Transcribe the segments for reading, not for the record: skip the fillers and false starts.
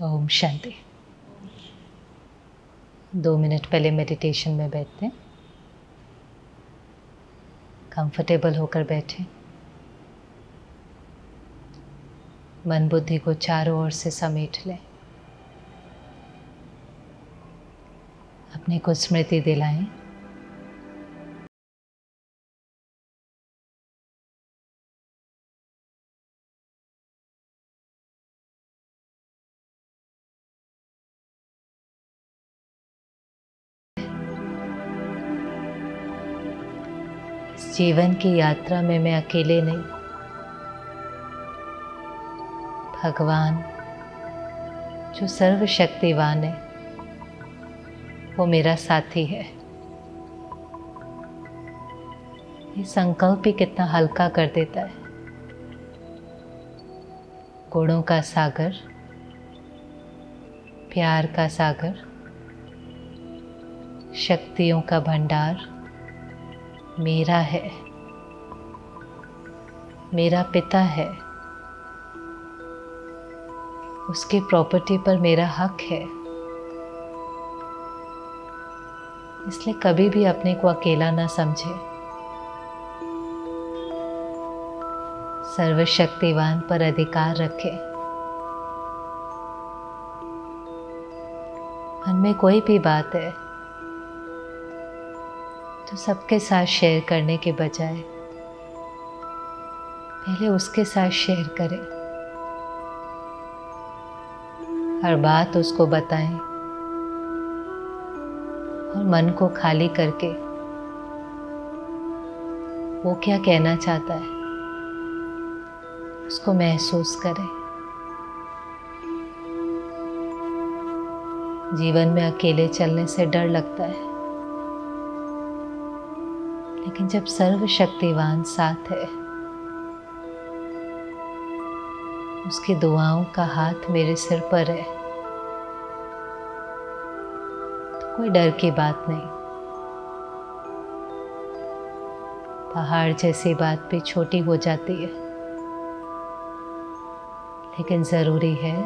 Om Shanti. 2 minute पहले meditation में बैठते हैं। कंफर्टेबल होकर बैठें। मन बुद्धि को चारों ओर से समेट लें। अपने को स्मृति दिलाएं इस जीवन की यात्रा में मैं अकेले नहीं, भगवान जो सर्वशक्तिवान है वो मेरा साथी है। ये संकल्प ही कितना हल्का कर देता है। गुणों का सागर, प्यार का सागर, शक्तियों का भंडार मेरा है, मेरा पिता है, उसकी प्रॉपर्टी पर मेरा हक है। इसलिए कभी भी अपने को अकेला ना समझे। सर्वशक्तिवान पर अधिकार रखे। मन में कोई भी बात है तो सबके साथ शेयर करने के बजाय पहले उसके साथ शेयर करें। हर बात उसको बताएं और मन को खाली करके वो क्या कहना चाहता है उसको महसूस करें। जीवन में अकेले चलने से डर लगता है, लेकिन जब सर्वशक्तिवान साथ है, उसकी दुआओं का हाथ मेरे सिर पर है, तो कोई डर की बात नहीं। पहाड़ जैसी बात भी छोटी हो जाती है, लेकिन ज़रूरी है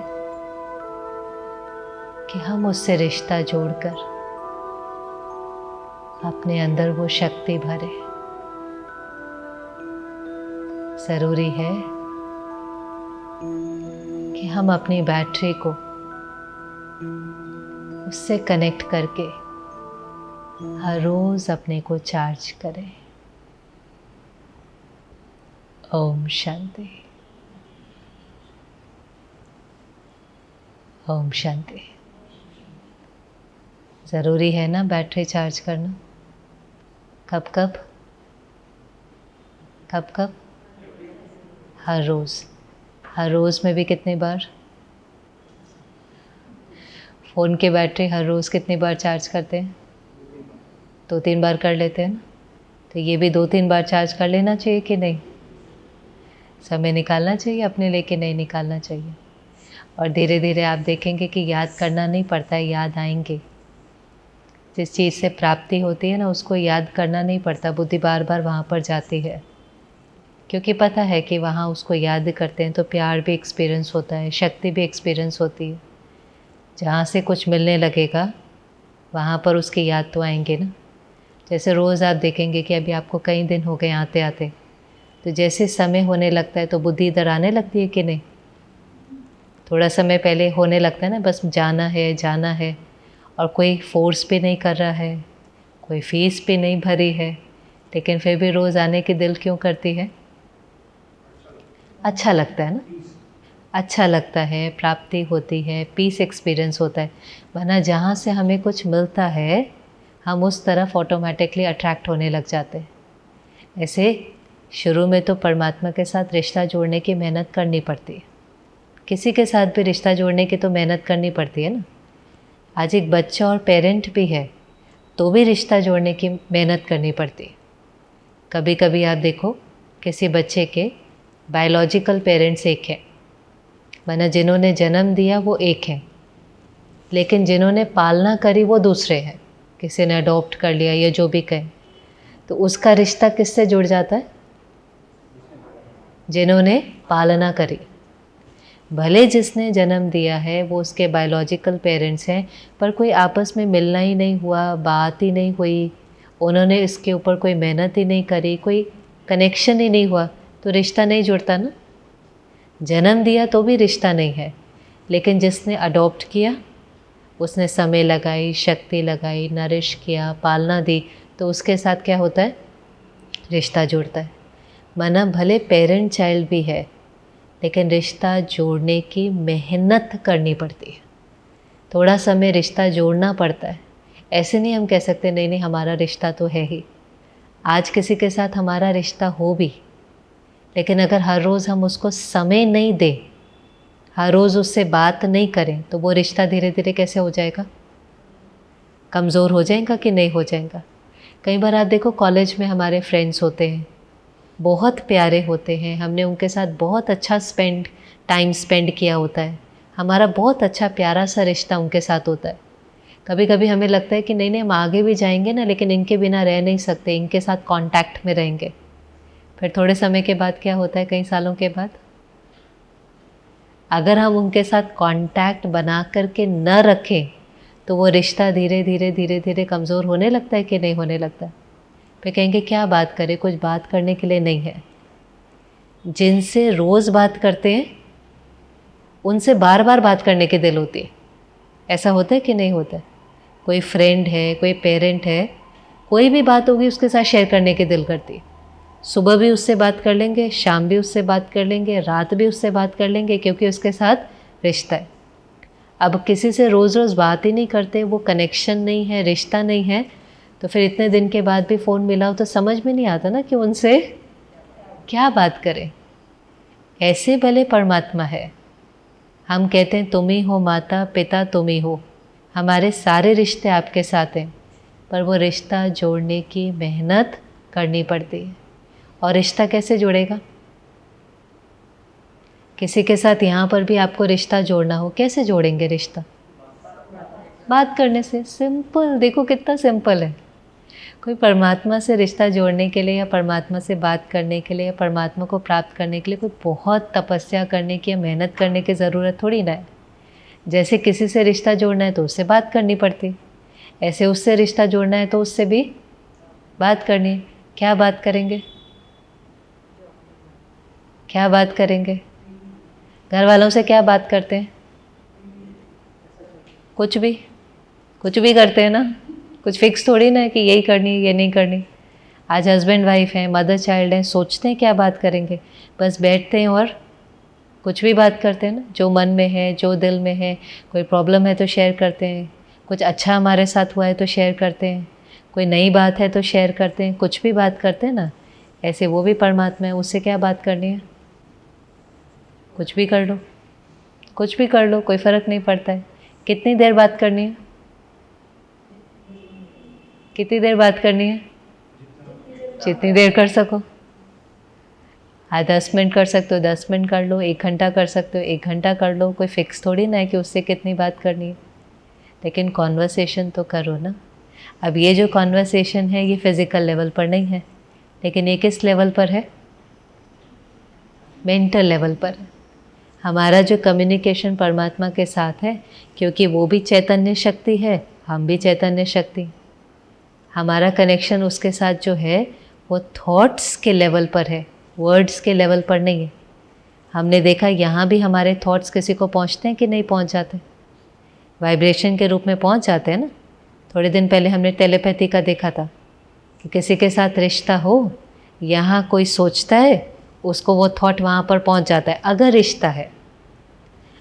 कि हम उससे रिश्ता जोड़कर अपने अंदर वो शक्ति भरे। ज़रूरी है कि हम अपनी बैटरी को उससे कनेक्ट करके हर रोज़ अपने को चार्ज करें। ओम शांति। ओम शांति। ज़रूरी है ना बैटरी चार्ज करना? कब कब? कब कब? हर रोज़। हर रोज़ में भी कितनी बार? फ़ोन की बैटरी हर रोज़ कितनी बार चार्ज करते हैं? 2-3 बार कर लेते हैं ना? तो ये भी 2-3 बार चार्ज कर लेना चाहिए कि नहीं? समय निकालना चाहिए अपने लिए कि नहीं निकालना चाहिए? और धीरे धीरे आप देखेंगे कि याद करना नहीं पड़ता है, याद आएंगे। जिस चीज़ से प्राप्ति होती है ना, उसको याद करना नहीं पड़ता, बुद्धि बार बार वहाँ पर जाती है, क्योंकि पता है कि वहाँ उसको याद करते हैं तो प्यार भी एक्सपीरियंस होता है, शक्ति भी एक्सपीरियंस होती है। जहाँ से कुछ मिलने लगेगा वहाँ पर उसकी याद तो आएंगे ना। जैसे रोज़ आप देखेंगे कि अभी आपको कई दिन हो गए आते आते, तो जैसे समय होने लगता है तो बुद्धि इधर आने लगती है कि नहीं? थोड़ा समय पहले होने लगता है ना, बस जाना है, और कोई फोर्स भी नहीं कर रहा है, कोई फीस भी नहीं भरी है, लेकिन फिर भी रोज़ आने की दिल क्यों करती है? अच्छा लगता है ना, अच्छा लगता है, प्राप्ति होती है, पीस एक्सपीरियंस होता है। वरना जहाँ से हमें कुछ मिलता है हम उस तरफ ऑटोमेटिकली अट्रैक्ट होने लग जाते हैं। ऐसे शुरू में तो परमात्मा के साथ रिश्ता जोड़ने की मेहनत करनी पड़ती है। किसी के साथ भी रिश्ता जोड़ने की तो मेहनत करनी पड़ती है ना। आज एक बच्चा और पेरेंट भी है तो भी रिश्ता जोड़ने की मेहनत करनी पड़ती है। कभी कभी आप देखो किसी बच्चे के बायोलॉजिकल पेरेंट्स एक हैं, माना जिन्होंने जन्म दिया वो एक हैं, लेकिन जिन्होंने पालना करी वो दूसरे हैं। किसी ने अडॉप्ट कर लिया या जो भी कहें, तो उसका रिश्ता किससे जुड़ जाता है? जिन्होंने पालना करी। भले जिसने जन्म दिया है वो उसके बायोलॉजिकल पेरेंट्स हैं, पर कोई आपस में मिलना ही नहीं हुआ, बात ही नहीं हुई, उन्होंने इसके ऊपर कोई मेहनत ही नहीं करी, कोई कनेक्शन ही नहीं हुआ, तो रिश्ता नहीं जुड़ता ना। जन्म दिया तो भी रिश्ता नहीं है, लेकिन जिसने अडॉप्ट किया, उसने समय लगाई, शक्ति लगाई, नरिश किया, पालना दी, तो उसके साथ क्या होता है, रिश्ता जुड़ता है। माना भले पेरेंट चाइल्ड भी है, लेकिन रिश्ता जोड़ने की मेहनत करनी पड़ती है, थोड़ा समय रिश्ता जोड़ना पड़ता है। ऐसे नहीं हम कह सकते नहीं नहीं हमारा रिश्ता तो है ही। आज किसी के साथ हमारा रिश्ता हो भी, लेकिन अगर हर रोज़ हम उसको समय नहीं दें, हर रोज़ उससे बात नहीं करें, तो वो रिश्ता धीरे धीरे कैसे हो जाएगा, कमज़ोर हो जाएगा कि नहीं हो जाएगा। कई बार आप देखो कॉलेज में हमारे फ्रेंड्स होते हैं, बहुत प्यारे होते हैं, हमने उनके साथ बहुत अच्छा टाइम स्पेंड किया होता है, हमारा बहुत अच्छा प्यारा सा रिश्ता उनके साथ होता है। कभी कभी हमें लगता है कि नहीं नहीं हम आगे भी जाएंगे ना, लेकिन इनके बिना रह नहीं सकते, इनके साथ कांटेक्ट में रहेंगे। फिर थोड़े समय के बाद क्या होता है, कई सालों के बाद अगर हम उनके साथ कांटेक्ट बना करके न रखें, तो वो रिश्ता धीरे धीरे धीरे धीरे कमज़ोर होने लगता है कि नहीं होने लगता है। फिर कहेंगे क्या बात करें, कुछ बात करने के लिए नहीं है। जिनसे रोज़ बात करते हैं उनसे बार बार बात करने की दिल होती है। ऐसा होता है कि नहीं होता है। कोई फ्रेंड है, कोई पेरेंट है, कोई भी बात होगी उसके साथ शेयर करने की दिल करती है। सुबह भी उससे बात कर लेंगे, शाम भी उससे बात कर लेंगे, रात भी उससे बात कर लेंगे, क्योंकि उसके साथ रिश्ता है। अब किसी से रोज़ रोज़ बात ही नहीं करते, वो कनेक्शन नहीं है, रिश्ता नहीं है, तो फिर इतने दिन के बाद भी फ़ोन मिला हो तो समझ में नहीं आता ना कि उनसे क्या बात करें। ऐसे भले परमात्मा है, हम कहते हैं तुम ही हो माता पिता, तुम ही हो, हमारे सारे रिश्ते आपके साथ हैं, पर वो रिश्ता जोड़ने की मेहनत करनी पड़ती है। और रिश्ता कैसे जुड़ेगा, किसी के साथ यहाँ पर भी आपको रिश्ता जोड़ना हो, कैसे जोड़ेंगे रिश्ता, बात करने से। सिंपल, देखो कितना सिंपल है। कोई परमात्मा से रिश्ता जोड़ने के लिए या परमात्मा से बात करने के लिए या परमात्मा को प्राप्त करने के लिए कोई बहुत तपस्या करने की या मेहनत करने की ज़रूरत थोड़ी ना है। जैसे किसी से रिश्ता जोड़ना है तो उससे बात करनी पड़ती, ऐसे उससे रिश्ता जोड़ना है तो उससे भी बात करनी है। क्या बात करेंगे, क्या बात करेंगे, घर वालों से क्या बात करते हैं, कुछ भी करते हैं ना, कुछ फिक्स थोड़ी ना है कि यही करनी ये नहीं करनी। आज हस्बैंड वाइफ हैं, मदर चाइल्ड हैं, सोचते हैं क्या बात करेंगे, बस बैठते हैं और कुछ भी बात करते हैं ना, जो मन में है, जो दिल में है। कोई प्रॉब्लम है तो शेयर करते हैं, कुछ अच्छा हमारे साथ हुआ है तो शेयर करते हैं, कोई नई बात है तो शेयर करते हैं, कुछ भी बात करते हैं ना। ऐसे वो भी परमात्मा है, उससे क्या बात करनी है, कुछ भी कर लो, कुछ भी कर लो, कोई फ़र्क नहीं पड़ता है। कितनी देर बात करनी है, कितनी देर बात करनी है, जितनी देर कर सको। हाँ 10 मिनट कर सकते हो 10 मिनट कर लो, 1 घंटा कर सकते हो 1 घंटा कर लो, कोई फिक्स थोड़ी ना है कि उससे कितनी बात करनी है। लेकिन कॉन्वर्सेशन तो करो ना। अब ये जो कॉन्वर्सेशन है ये फिज़िकल लेवल पर नहीं है, लेकिन ये किस लेवल पर है, मेंटल लेवल पर है। हमारा जो कम्युनिकेशन परमात्मा के साथ है, क्योंकि वो भी चैतन्य शक्ति है, हम भी चैतन्य शक्ति, हमारा कनेक्शन उसके साथ जो है वो थॉट्स के लेवल पर है, वर्ड्स के लेवल पर नहीं है। हमने देखा यहाँ भी हमारे थॉट्स किसी को पहुँचते हैं कि नहीं पहुँच जाते, वाइब्रेशन के रूप में पहुँच जाते हैं ना। थोड़े दिन पहले हमने टेलीपैथी का देखा था कि किसी के साथ रिश्ता हो, यहाँ कोई सोचता है, उसको वो थॉट वहाँ पर पहुँच जाता है। अगर रिश्ता है,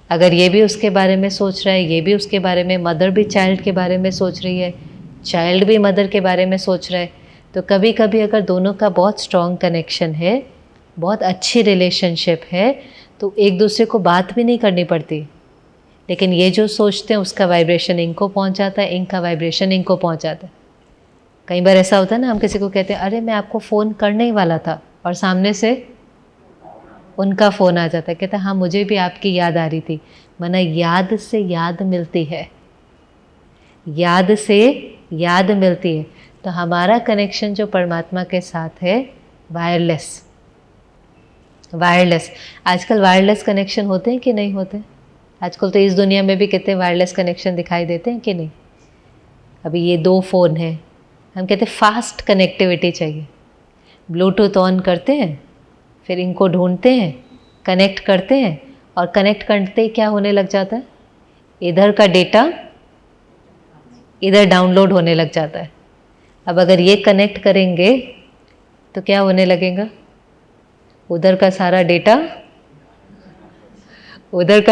अगर ये भी उसके बारे में सोच रहा है, ये भी उसके बारे में, मदर भी चाइल्ड के बारे में सोच रही है, चाइल्ड भी मदर के बारे में सोच रहा है, तो कभी कभी अगर दोनों का बहुत स्ट्रॉन्ग कनेक्शन है, बहुत अच्छी रिलेशनशिप है, तो एक दूसरे को बात भी नहीं करनी पड़ती। लेकिन ये जो सोचते हैं उसका वाइब्रेशन इनको पहुंच जाता है, इनका वाइब्रेशन इनको पहुंच जाता है। कई बार ऐसा होता है ना, हम किसी को कहते हैं अरे मैं आपको फ़ोन करने ही वाला था, और सामने से उनका फ़ोन आ जाता है, कहते हैं हाँ मुझे भी आपकी याद आ रही थी। माना याद से याद मिलती है, याद से याद मिलती है। तो हमारा कनेक्शन जो परमात्मा के साथ है वायरलेस, वायरलेस, आजकल वायरलेस कनेक्शन होते हैं कि नहीं होते? आजकल तो इस दुनिया में भी कितने वायरलेस कनेक्शन दिखाई देते हैं कि नहीं? अभी ये 2 फ़ोन हैं, हम कहते हैं फास्ट कनेक्टिविटी चाहिए। ब्लूटूथ ऑन करते हैं, फिर इनको ढूंढते हैं, कनेक्ट करते हैं, और कनेक्ट करते ही क्या होने लग जाता है? इधर का डेटा इधर डाउनलोड होने लग जाता है। अब अगर ये कनेक्ट करेंगे तो क्या होने लगेगा? उधर का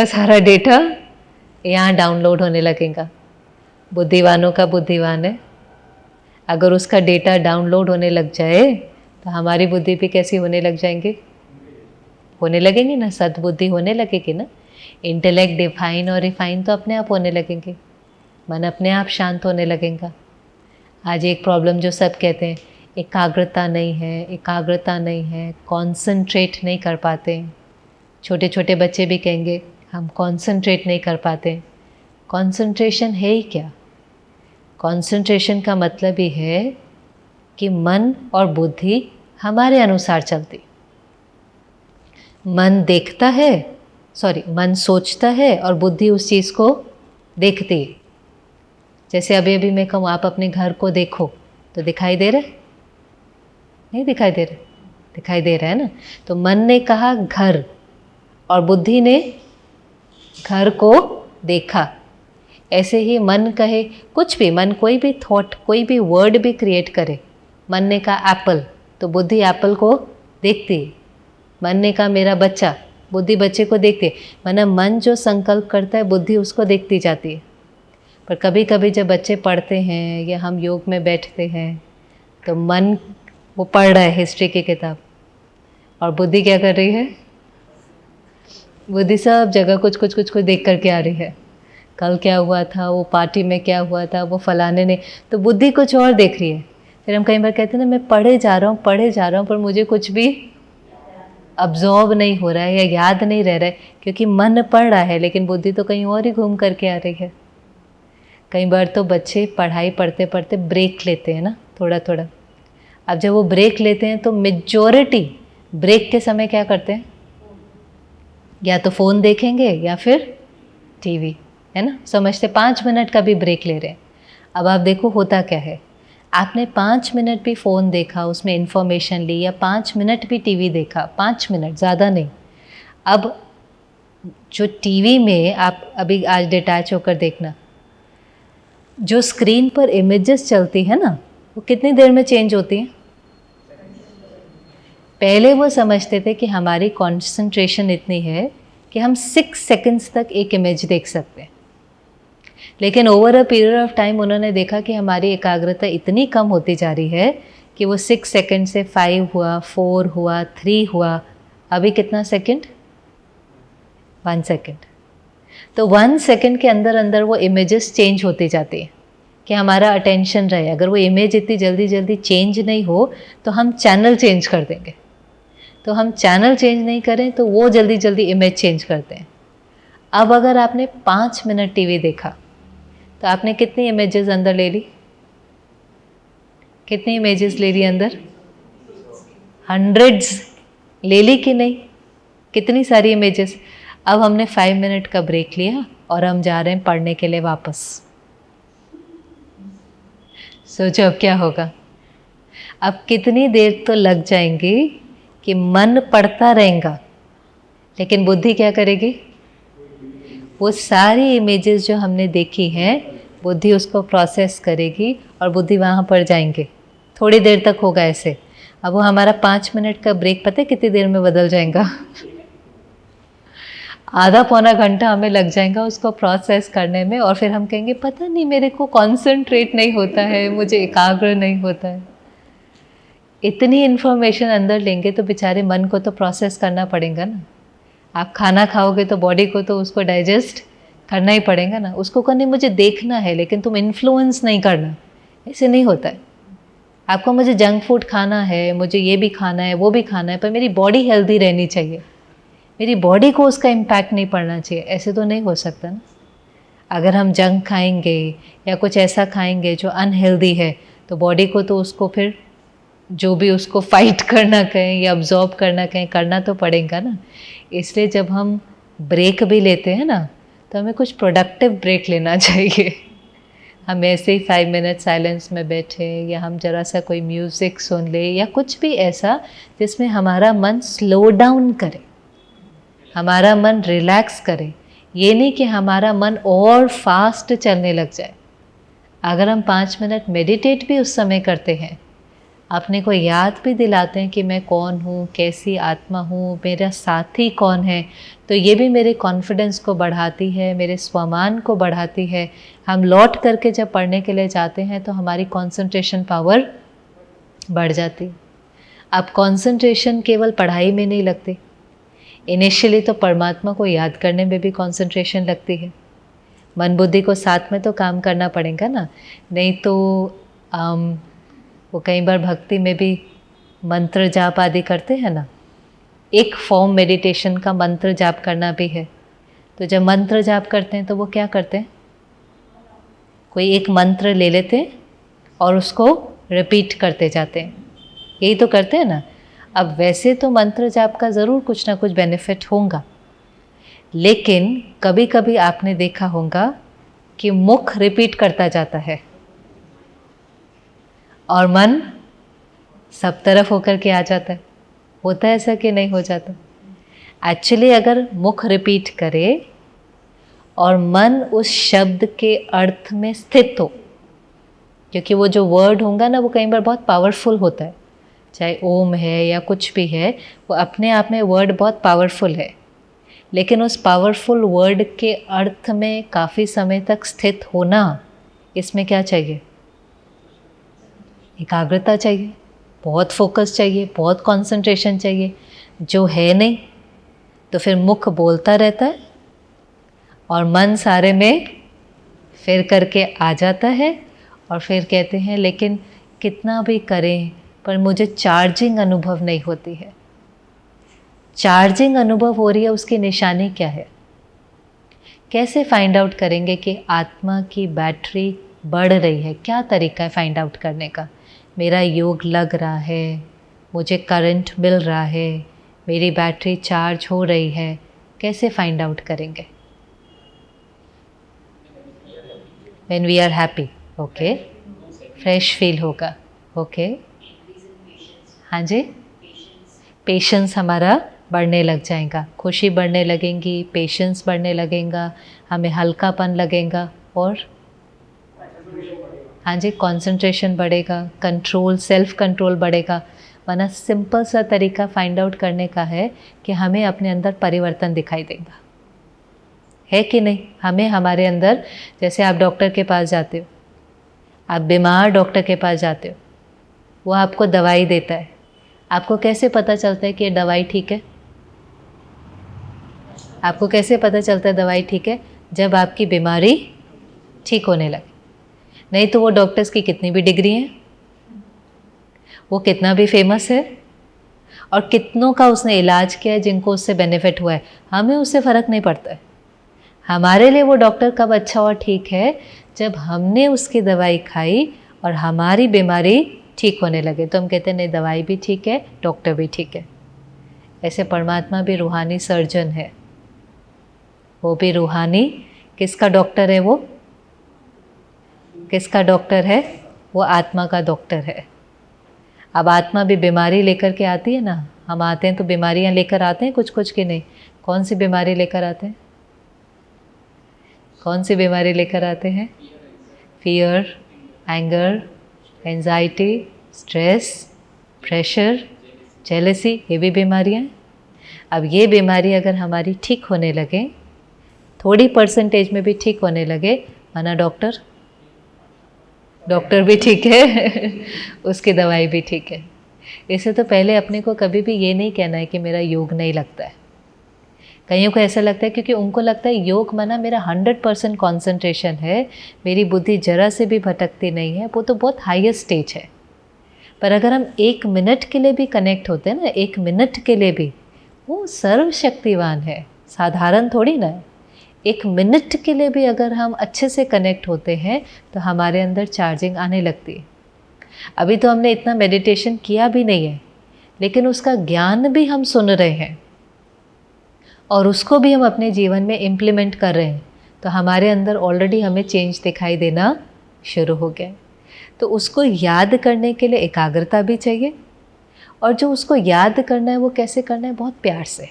सारा डेटा यहाँ डाउनलोड होने लगेगा। बुद्धिवानों का बुद्धिवान है, अगर उसका डेटा डाउनलोड होने लग जाए तो हमारी बुद्धि भी कैसी होने लग जाएंगी? होने लगेंगे ना, सद्बुद्धि होने लगेगी ना। इंटेलेक्ट डिफाइन और रिफाइन तो अपने आप होने लगेंगे, मन अपने आप शांत होने लगेगा। आज एक प्रॉब्लम जो सब कहते हैं, एकाग्रता नहीं है, कॉन्सेंट्रेट नहीं कर पाते। छोटे छोटे बच्चे भी कहेंगे हम कॉन्सेंट्रेट नहीं कर पाते। कॉन्सेंट्रेशन है ही क्या? कॉन्सेंट्रेशन का मतलब ही है कि मन और बुद्धि हमारे अनुसार चलती। मन सोचता है और बुद्धि उस चीज़ को देखती है। जैसे अभी अभी मैं कहूँ आप अपने घर को देखो, तो दिखाई दे रहा है? नहीं दिखाई दे रहा? दिखाई दे रहा है ना। तो मन ने कहा घर और बुद्धि ने घर को देखा। ऐसे ही मन कहे कुछ भी, मन कोई भी थॉट, कोई भी वर्ड भी क्रिएट करे। मन ने कहा एप्पल, तो बुद्धि एप्पल को देखती है। मन ने कहा मेरा बच्चा, बुद्धि बच्चे को देखती है। मतलब मन जो संकल्प करता है बुद्धि उसको देखती जाती है। पर कभी कभी जब बच्चे पढ़ते हैं या हम योग में बैठते हैं तो मन वो पढ़ रहा है हिस्ट्री की किताब, और बुद्धि क्या कर रही है? बुद्धि सब जगह कुछ कुछ कुछ कुछ देख करके आ रही है। कल क्या हुआ था, वो पार्टी में क्या हुआ था, वो फलाने ने, तो बुद्धि कुछ और देख रही है। फिर हम कई बार कहते हैं ना, मैं पढ़े जा रहा हूँ पर मुझे कुछ भी अब्जॉर्ब नहीं हो रहा है या याद नहीं रह रहा है, क्योंकि मन पढ़ रहा है लेकिन बुद्धि तो कहीं और ही घूम करके आ रही है। कई बार तो बच्चे पढ़ाई पढ़ते पढ़ते ब्रेक लेते हैं ना, थोड़ा थोड़ा। अब जब वो ब्रेक लेते हैं तो मेजॉरिटी ब्रेक के समय क्या करते हैं? या तो फ़ोन देखेंगे या फिर टीवी, है ना। समझते 5 मिनट का भी ब्रेक ले रहे हैं। अब आप देखो होता क्या है, आपने 5 मिनट भी फ़ोन देखा, उसमें इन्फॉर्मेशन ली, या 5 मिनट भी टीवी देखा, 5 मिनट, ज़्यादा नहीं। अब जो टीवी में आप अभी आज डिटैच होकर देखना, जो स्क्रीन पर इमेजेस चलती है ना, वो कितनी देर में चेंज होती हैं? पहले वो समझते थे कि हमारी कंसंट्रेशन इतनी है कि हम 6 सेकंड्स तक एक इमेज देख सकते हैं, लेकिन over a period of time उन्होंने देखा कि हमारी एकाग्रता इतनी कम होती जा रही है कि वो 6 सेकंड से 5 हुआ, 4 हुआ, 3 हुआ, अभी कितना सेकंड? 1 सेकंड। तो 1 सेकंड के अंदर अंदर वो इमेजेस चेंज होती जाती है कि हमारा अटेंशन रहे। अगर वो इमेज इतनी जल्दी जल्दी चेंज नहीं हो तो हम चैनल चेंज कर देंगे, तो हम चैनल चेंज नहीं करें तो वो जल्दी जल्दी इमेज चेंज करते हैं। अब अगर आपने 5 मिनट टीवी देखा तो आपने कितनी इमेजेस अंदर ले ली? कितनी इमेजेस ले ली अंदर? हंड्रेड्स ले ली कि नहीं? कितनी सारी इमेजेस। अब हमने 5 मिनट का ब्रेक लिया और हम जा रहे हैं पढ़ने के लिए वापस। सोचो अब क्या होगा। अब कितनी देर तो लग जाएंगी कि मन पढ़ता रहेगा, लेकिन बुद्धि क्या करेगी? वो सारी इमेजेस जो हमने देखी हैं बुद्धि उसको प्रोसेस करेगी और बुद्धि वहाँ पर जाएंगे। थोड़ी देर तक होगा ऐसे। अब वो हमारा 5 मिनट का ब्रेक पता है कितनी देर में बदल जाएगा? आधा पौना घंटा हमें लग जाएगा उसको प्रोसेस करने में, और फिर हम कहेंगे पता नहीं मेरे को कॉन्सेंट्रेट नहीं होता है, मुझे एकाग्र नहीं होता है। इतनी इन्फॉर्मेशन अंदर लेंगे तो बेचारे मन को तो प्रोसेस करना पड़ेगा ना। आप खाना खाओगे तो बॉडी को तो उसको डाइजेस्ट करना ही पड़ेगा ना। उसको करने मुझे देखना है लेकिन तुम इन्फ्लुएंस नहीं करना, ऐसे नहीं होता है। आपको मुझे जंक फूड खाना है, मुझे ये भी खाना है, वो भी खाना है, पर मेरी बॉडी हेल्दी रहनी चाहिए, मेरी बॉडी को उसका इम्पैक्ट नहीं पड़ना चाहिए, ऐसे तो नहीं हो सकता ना। अगर हम जंक खाएंगे या कुछ ऐसा खाएंगे जो अनहेल्दी है तो बॉडी को तो उसको फिर जो भी उसको फाइट करना कहें या अब्जॉर्ब करना कहें, करना तो पड़ेगा ना। इसलिए जब हम ब्रेक भी लेते हैं ना, तो हमें कुछ प्रोडक्टिव ब्रेक लेना चाहिए। हम ऐसे ही 5 मिनट साइलेंस में बैठे, या हम जरा सा कोई म्यूज़िक सुन ले, या कुछ भी ऐसा जिसमें हमारा मन स्लो डाउन करे, हमारा मन रिलैक्स करे। ये नहीं कि हमारा मन और फास्ट चलने लग जाए। अगर हम 5 मिनट मेडिटेट भी उस समय करते हैं, अपने को याद भी दिलाते हैं कि मैं कौन हूँ, कैसी आत्मा हूँ, मेरा साथी कौन है, तो ये भी मेरे कॉन्फिडेंस को बढ़ाती है, मेरे स्वमान को बढ़ाती है। हम लौट करके जब पढ़ने के लिए जाते हैं तो हमारी कंसंट्रेशन पावर बढ़ जाती। अब कंसंट्रेशन केवल पढ़ाई में नहीं लगती, इनिशियली तो परमात्मा को याद करने में भी कंसंट्रेशन लगती है। मन बुद्धि को साथ में तो काम करना पड़ेगा ना, नहीं तो वो कई बार भक्ति में भी मंत्र जाप आदि करते हैं ना, एक फॉर्म मेडिटेशन का मंत्र जाप करना भी है। तो जब मंत्र जाप करते हैं तो वो क्या करते हैं, कोई एक मंत्र ले लेते हैं और उसको रिपीट करते जाते हैं, यही तो करते हैं ना। अब वैसे तो मंत्र जाप का ज़रूर कुछ ना कुछ बेनिफिट होगा, लेकिन कभी कभी आपने देखा होगा कि मुख रिपीट करता जाता है और मन सब तरफ होकर के आ जाता है। होता है ऐसा कि नहीं हो जाता? एक्चुअली अगर मुख रिपीट करे और मन उस शब्द के अर्थ में स्थित हो, क्योंकि वो जो वर्ड होगा ना वो कई बार बहुत पावरफुल होता है, चाहे ओम है या कुछ भी है, वो अपने आप में वर्ड बहुत पावरफुल है, लेकिन उस पावरफुल वर्ड के अर्थ में काफ़ी समय तक स्थित होना, इसमें क्या चाहिए? एकाग्रता चाहिए, बहुत फोकस चाहिए, बहुत कंसंट्रेशन चाहिए, जो है नहीं। तो फिर मुख बोलता रहता है और मन सारे में फिर करके आ जाता है, और फिर कहते हैं लेकिन कितना भी करें पर मुझे चार्जिंग अनुभव नहीं होती है। चार्जिंग अनुभव हो रही है, उसकी निशानी क्या है? कैसे फाइंड आउट करेंगे कि आत्मा की बैटरी बढ़ रही है? क्या तरीका है फाइंड आउट करने का? मेरा योग लग रहा है, मुझे करंट मिल रहा है, मेरी बैटरी चार्ज हो रही है, कैसे फाइंड आउट करेंगे? When we are happy, okay, fresh feel होगा, ओके, हाँ जी, पेशेंस हमारा बढ़ने लग जाएगा, खुशी बढ़ने लगेंगी, पेशेंस बढ़ने लगेगा, हमें हल्कापन लगेगा, और हाँ जी, कंसंट्रेशन बढ़ेगा, कंट्रोल, सेल्फ कंट्रोल बढ़ेगा। वरना सिंपल सा तरीका फाइंड आउट करने का है कि हमें अपने अंदर परिवर्तन दिखाई देगा, है कि नहीं? हमें हमारे अंदर, जैसे आप डॉक्टर के पास जाते हो, आप बीमार डॉक्टर के पास जाते हो, वो आपको दवाई देता है, आपको कैसे पता चलता है कि ये दवाई ठीक है? आपको कैसे पता चलता है दवाई ठीक है? जब आपकी बीमारी ठीक होने लगे। नहीं तो वो डॉक्टर्स की कितनी भी डिग्री है, वो कितना भी फेमस है, और कितनों का उसने इलाज किया है जिनको उससे बेनिफिट हुआ है, हमें उससे फ़र्क नहीं पड़ता है। हमारे लिए वो डॉक्टर कब अच्छा और ठीक है? जब हमने उसकी दवाई खाई और हमारी बीमारी ठीक होने लगे, तो हम कहते हैं नहीं, दवाई भी ठीक है, डॉक्टर भी ठीक है। ऐसे परमात्मा भी रूहानी सर्जन है, वो भी रूहानी, किसका डॉक्टर है? वो किसका डॉक्टर है? वो आत्मा का डॉक्टर है। अब आत्मा भी बीमारी लेकर के आती है ना, हम आते हैं तो बीमारियां लेकर आते हैं कुछ कुछ, की नहीं? कौन सी बीमारी लेकर आते हैं? कौन सी बीमारी लेकर आते हैं? Fear, anger, anxiety, stress, pressure, jealousy, ये भी बीमारियां हैं। अब ये बीमारी अगर हमारी ठीक होने लगे, थोड़ी परसेंटेज में भी ठीक होने लगे, माना डॉक्टर भी ठीक है उसकी दवाई भी ठीक है। इससे तो पहले अपने को कभी भी ये नहीं कहना है कि मेरा योग नहीं लगता है। कईयों को ऐसा लगता है, क्योंकि उनको लगता है योग माना मेरा 100% कॉन्सेंट्रेशन है, मेरी बुद्धि जरा से भी भटकती नहीं है, वो तो बहुत हाईएस्ट स्टेज है। पर अगर हम 1 मिनट के लिए भी कनेक्ट होते हैं ना, 1 मिनट के लिए भी, वो सर्वशक्तिवान है, साधारण थोड़ी ना है। 1 मिनट के लिए भी अगर हम अच्छे से कनेक्ट होते हैं तो हमारे अंदर चार्जिंग आने लगती है। अभी तो हमने इतना मेडिटेशन किया भी नहीं है, लेकिन उसका ज्ञान भी हम सुन रहे हैं और उसको भी हम अपने जीवन में इम्प्लीमेंट कर रहे हैं, तो हमारे अंदर ऑलरेडी हमें चेंज दिखाई देना शुरू हो गया है। तो उसको याद करने के लिए एकाग्रता भी चाहिए, और जो उसको याद करना है वो कैसे करना है, बहुत प्यार से,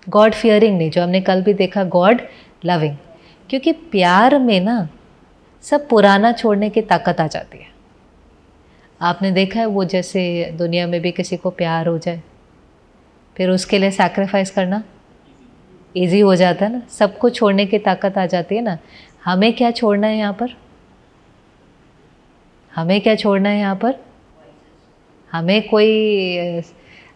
गॉड फियरिंग नहीं, जो हमने कल भी देखा गॉड लविंग। क्योंकि प्यार में ना सब पुराना छोड़ने की ताकत आ जाती है। आपने देखा है वो जैसे दुनिया में भी किसी को प्यार हो जाए फिर उसके लिए सैक्रिफाइस करना इजी हो जाता है ना, सबको छोड़ने की ताकत आ जाती है ना। हमें क्या छोड़ना है यहाँ पर, हमें क्या छोड़ना है यहाँ पर, हमें कोई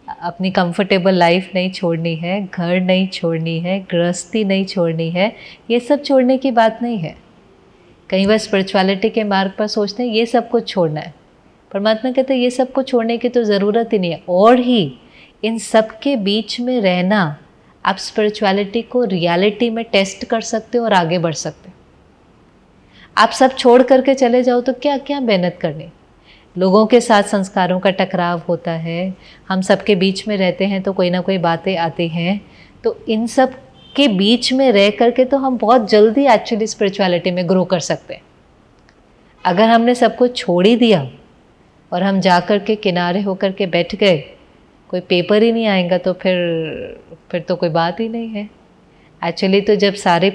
अपनी कंफर्टेबल लाइफ नहीं छोड़नी है, घर नहीं छोड़नी है, गृहस्थी नहीं छोड़नी है, ये सब छोड़ने की बात नहीं है। कई बार स्पिरिचुअलिटी के मार्ग पर सोचते हैं ये सब कुछ छोड़ना है, परमात्मा कहते हैं ये सब कुछ छोड़ने की तो ज़रूरत ही नहीं है, और ही इन सब के बीच में रहना आप स्पिरिचुअलिटी को रियलिटी में टेस्ट कर सकते हो और आगे बढ़ सकते हो। आप सब छोड़ करके चले जाओ तो क्या क्या मेहनत करनी। लोगों के साथ संस्कारों का टकराव होता है, हम सबके बीच में रहते हैं तो कोई ना कोई बातें आती हैं, तो इन सब के बीच में रह करके तो हम बहुत जल्दी एक्चुअली स्पिरिचुअलिटी में ग्रो कर सकते हैं। अगर हमने सब कुछ छोड़ ही दिया और हम जा कर के किनारे होकर के बैठ गए, कोई पेपर ही नहीं आएगा तो फिर तो कोई बात ही नहीं है। एक्चुअली तो जब सारे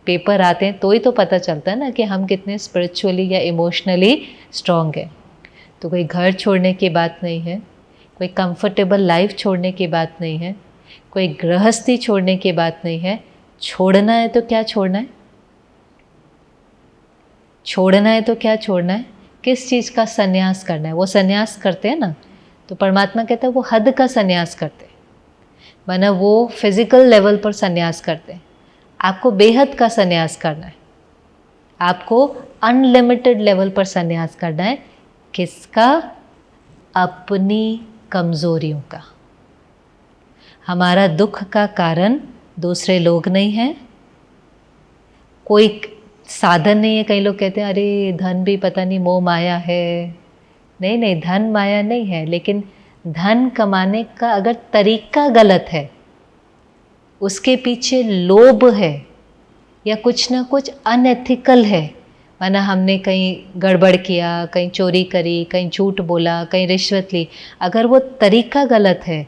पेपर आते हैं तो ही तो पता चलता है ना कि हम कितने स्पिरिचुअली या इमोशनली स्ट्रॉन्ग हैं। तो कोई घर छोड़ने की बात नहीं है, कोई कंफर्टेबल लाइफ छोड़ने की बात नहीं है, कोई गृहस्थी छोड़ने की बात नहीं है। छोड़ना है तो क्या छोड़ना है, छोड़ना है तो क्या छोड़ना है, किस चीज़ का संन्यास करना है। वो संन्यास करते हैं ना, तो परमात्मा कहता है वो हद का संन्यास करते हैं, माना वो फिजिकल लेवल पर संन्यास करते हैं। आपको बेहद का संन्यास करना है, आपको अनलिमिटेड लेवल पर संन्यास करना है। किसका, अपनी कमज़ोरियों का। हमारा दुख का कारण दूसरे लोग नहीं हैं, कोई साधन नहीं है। कई लोग कहते हैं अरे धन भी पता नहीं मोह माया है। नहीं नहीं, धन माया नहीं है, लेकिन धन कमाने का अगर तरीका गलत है, उसके पीछे लोभ है या कुछ ना कुछ अनएथिकल है, माना हमने कहीं गड़बड़ किया, कहीं चोरी करी, कहीं झूठ बोला, कहीं रिश्वत ली, अगर वो तरीका गलत है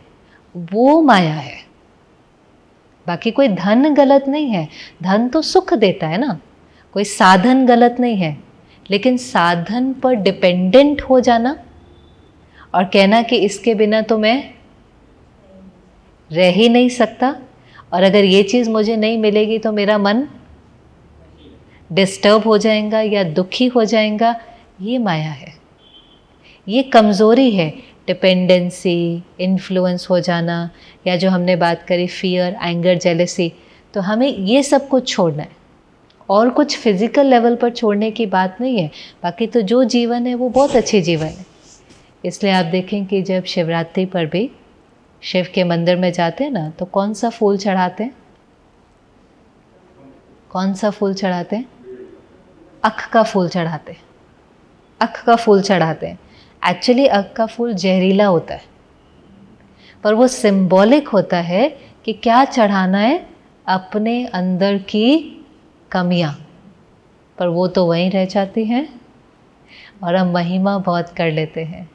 वो माया है। बाकी कोई धन गलत नहीं है, धन तो सुख देता है ना, कोई साधन गलत नहीं है, लेकिन साधन पर डिपेंडेंट हो जाना और कहना कि इसके बिना तो मैं रह ही नहीं सकता, और अगर ये चीज़ मुझे नहीं मिलेगी तो मेरा मन डिस्टर्ब हो जाएगा या दुखी हो जाएगा, ये माया है, ये कमज़ोरी है। डिपेंडेंसी, इन्फ्लुएंस हो जाना, या जो हमने बात करी फियर, एंगर, जेलसी, तो हमें ये सब कुछ छोड़ना है, और कुछ फिज़िकल लेवल पर छोड़ने की बात नहीं है। बाकी तो जो जीवन है वो बहुत अच्छी जीवन है। इसलिए आप देखें कि जब शिवरात्रि पर भी शिव के मंदिर में जाते हैं ना, तो कौन सा फूल चढ़ाते हैं, कौन सा फूल चढ़ाते हैं, अख का फूल चढ़ाते हैं, अख का फूल चढ़ाते हैं। एक्चुअली अख का फूल जहरीला होता है, पर वो सिंबॉलिक होता है कि क्या चढ़ाना है, अपने अंदर की कमियां, पर वो तो वहीं रह जाती हैं और हम महिमा बहुत कर लेते हैं।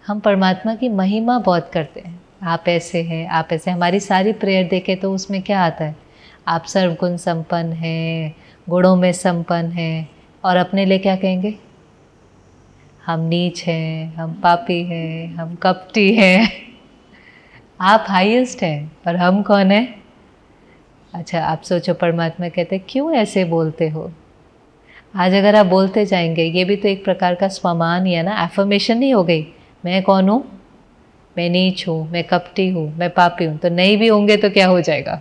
हम परमात्मा की महिमा बहुत करते हैं, आप ऐसे हैं, आप ऐसे। हमारी सारी प्रेयर देखें तो उसमें क्या आता है, आप सर्वगुण संपन्न हैं, गुणों में संपन्न हैं, और अपने लिए क्या कहेंगे, हम नीच हैं, हम पापी हैं, हम कपटी हैं। आप हाईएस्ट हैं और हम कौन हैं। अच्छा, आप सोचो, परमात्मा कहते हैं क्यों ऐसे बोलते हो। आज अगर आप बोलते जाएंगे, ये भी तो एक प्रकार का स्वमान ही है ना, एफर्मेशन नहीं हो गई, मैं कौन हूँ, मैं नीच हूँ, मैं कपटी हूँ, मैं पापी हूँ। तो नहीं भी होंगे तो क्या हो जाएगा,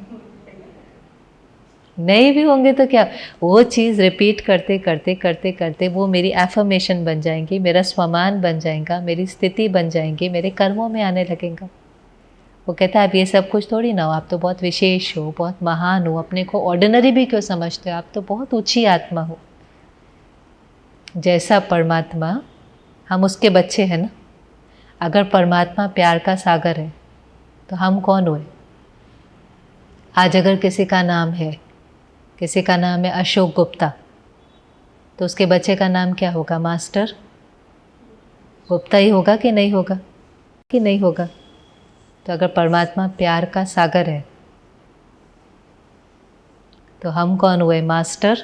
नहीं भी होंगे तो क्या, वो चीज़ रिपीट करते करते करते करते वो मेरी एफर्मेशन बन जाएंगी, मेरा स्वमान बन जाएगा, मेरी स्थिति बन जाएंगी, मेरे कर्मों में आने लगेगा। वो कहता है आप ये सब कुछ थोड़ी ना हो, आप तो बहुत विशेष हो, बहुत महान हो, अपने को ऑर्डिनरी भी क्यों समझते हो, आप तो बहुत ऊंची आत्मा हो। जैसा परमात्मा हम उसके बच्चे हैं ना। अगर परमात्मा प्यार का सागर है तो हम कौन हुए? आज अगर किसी का नाम है अशोक गुप्ता, तो उसके बच्चे का नाम क्या होगा? मास्टर गुप्ता ही होगा कि नहीं होगा? कि नहीं होगा? तो अगर परमात्मा प्यार का सागर है तो हम कौन हुए? मास्टर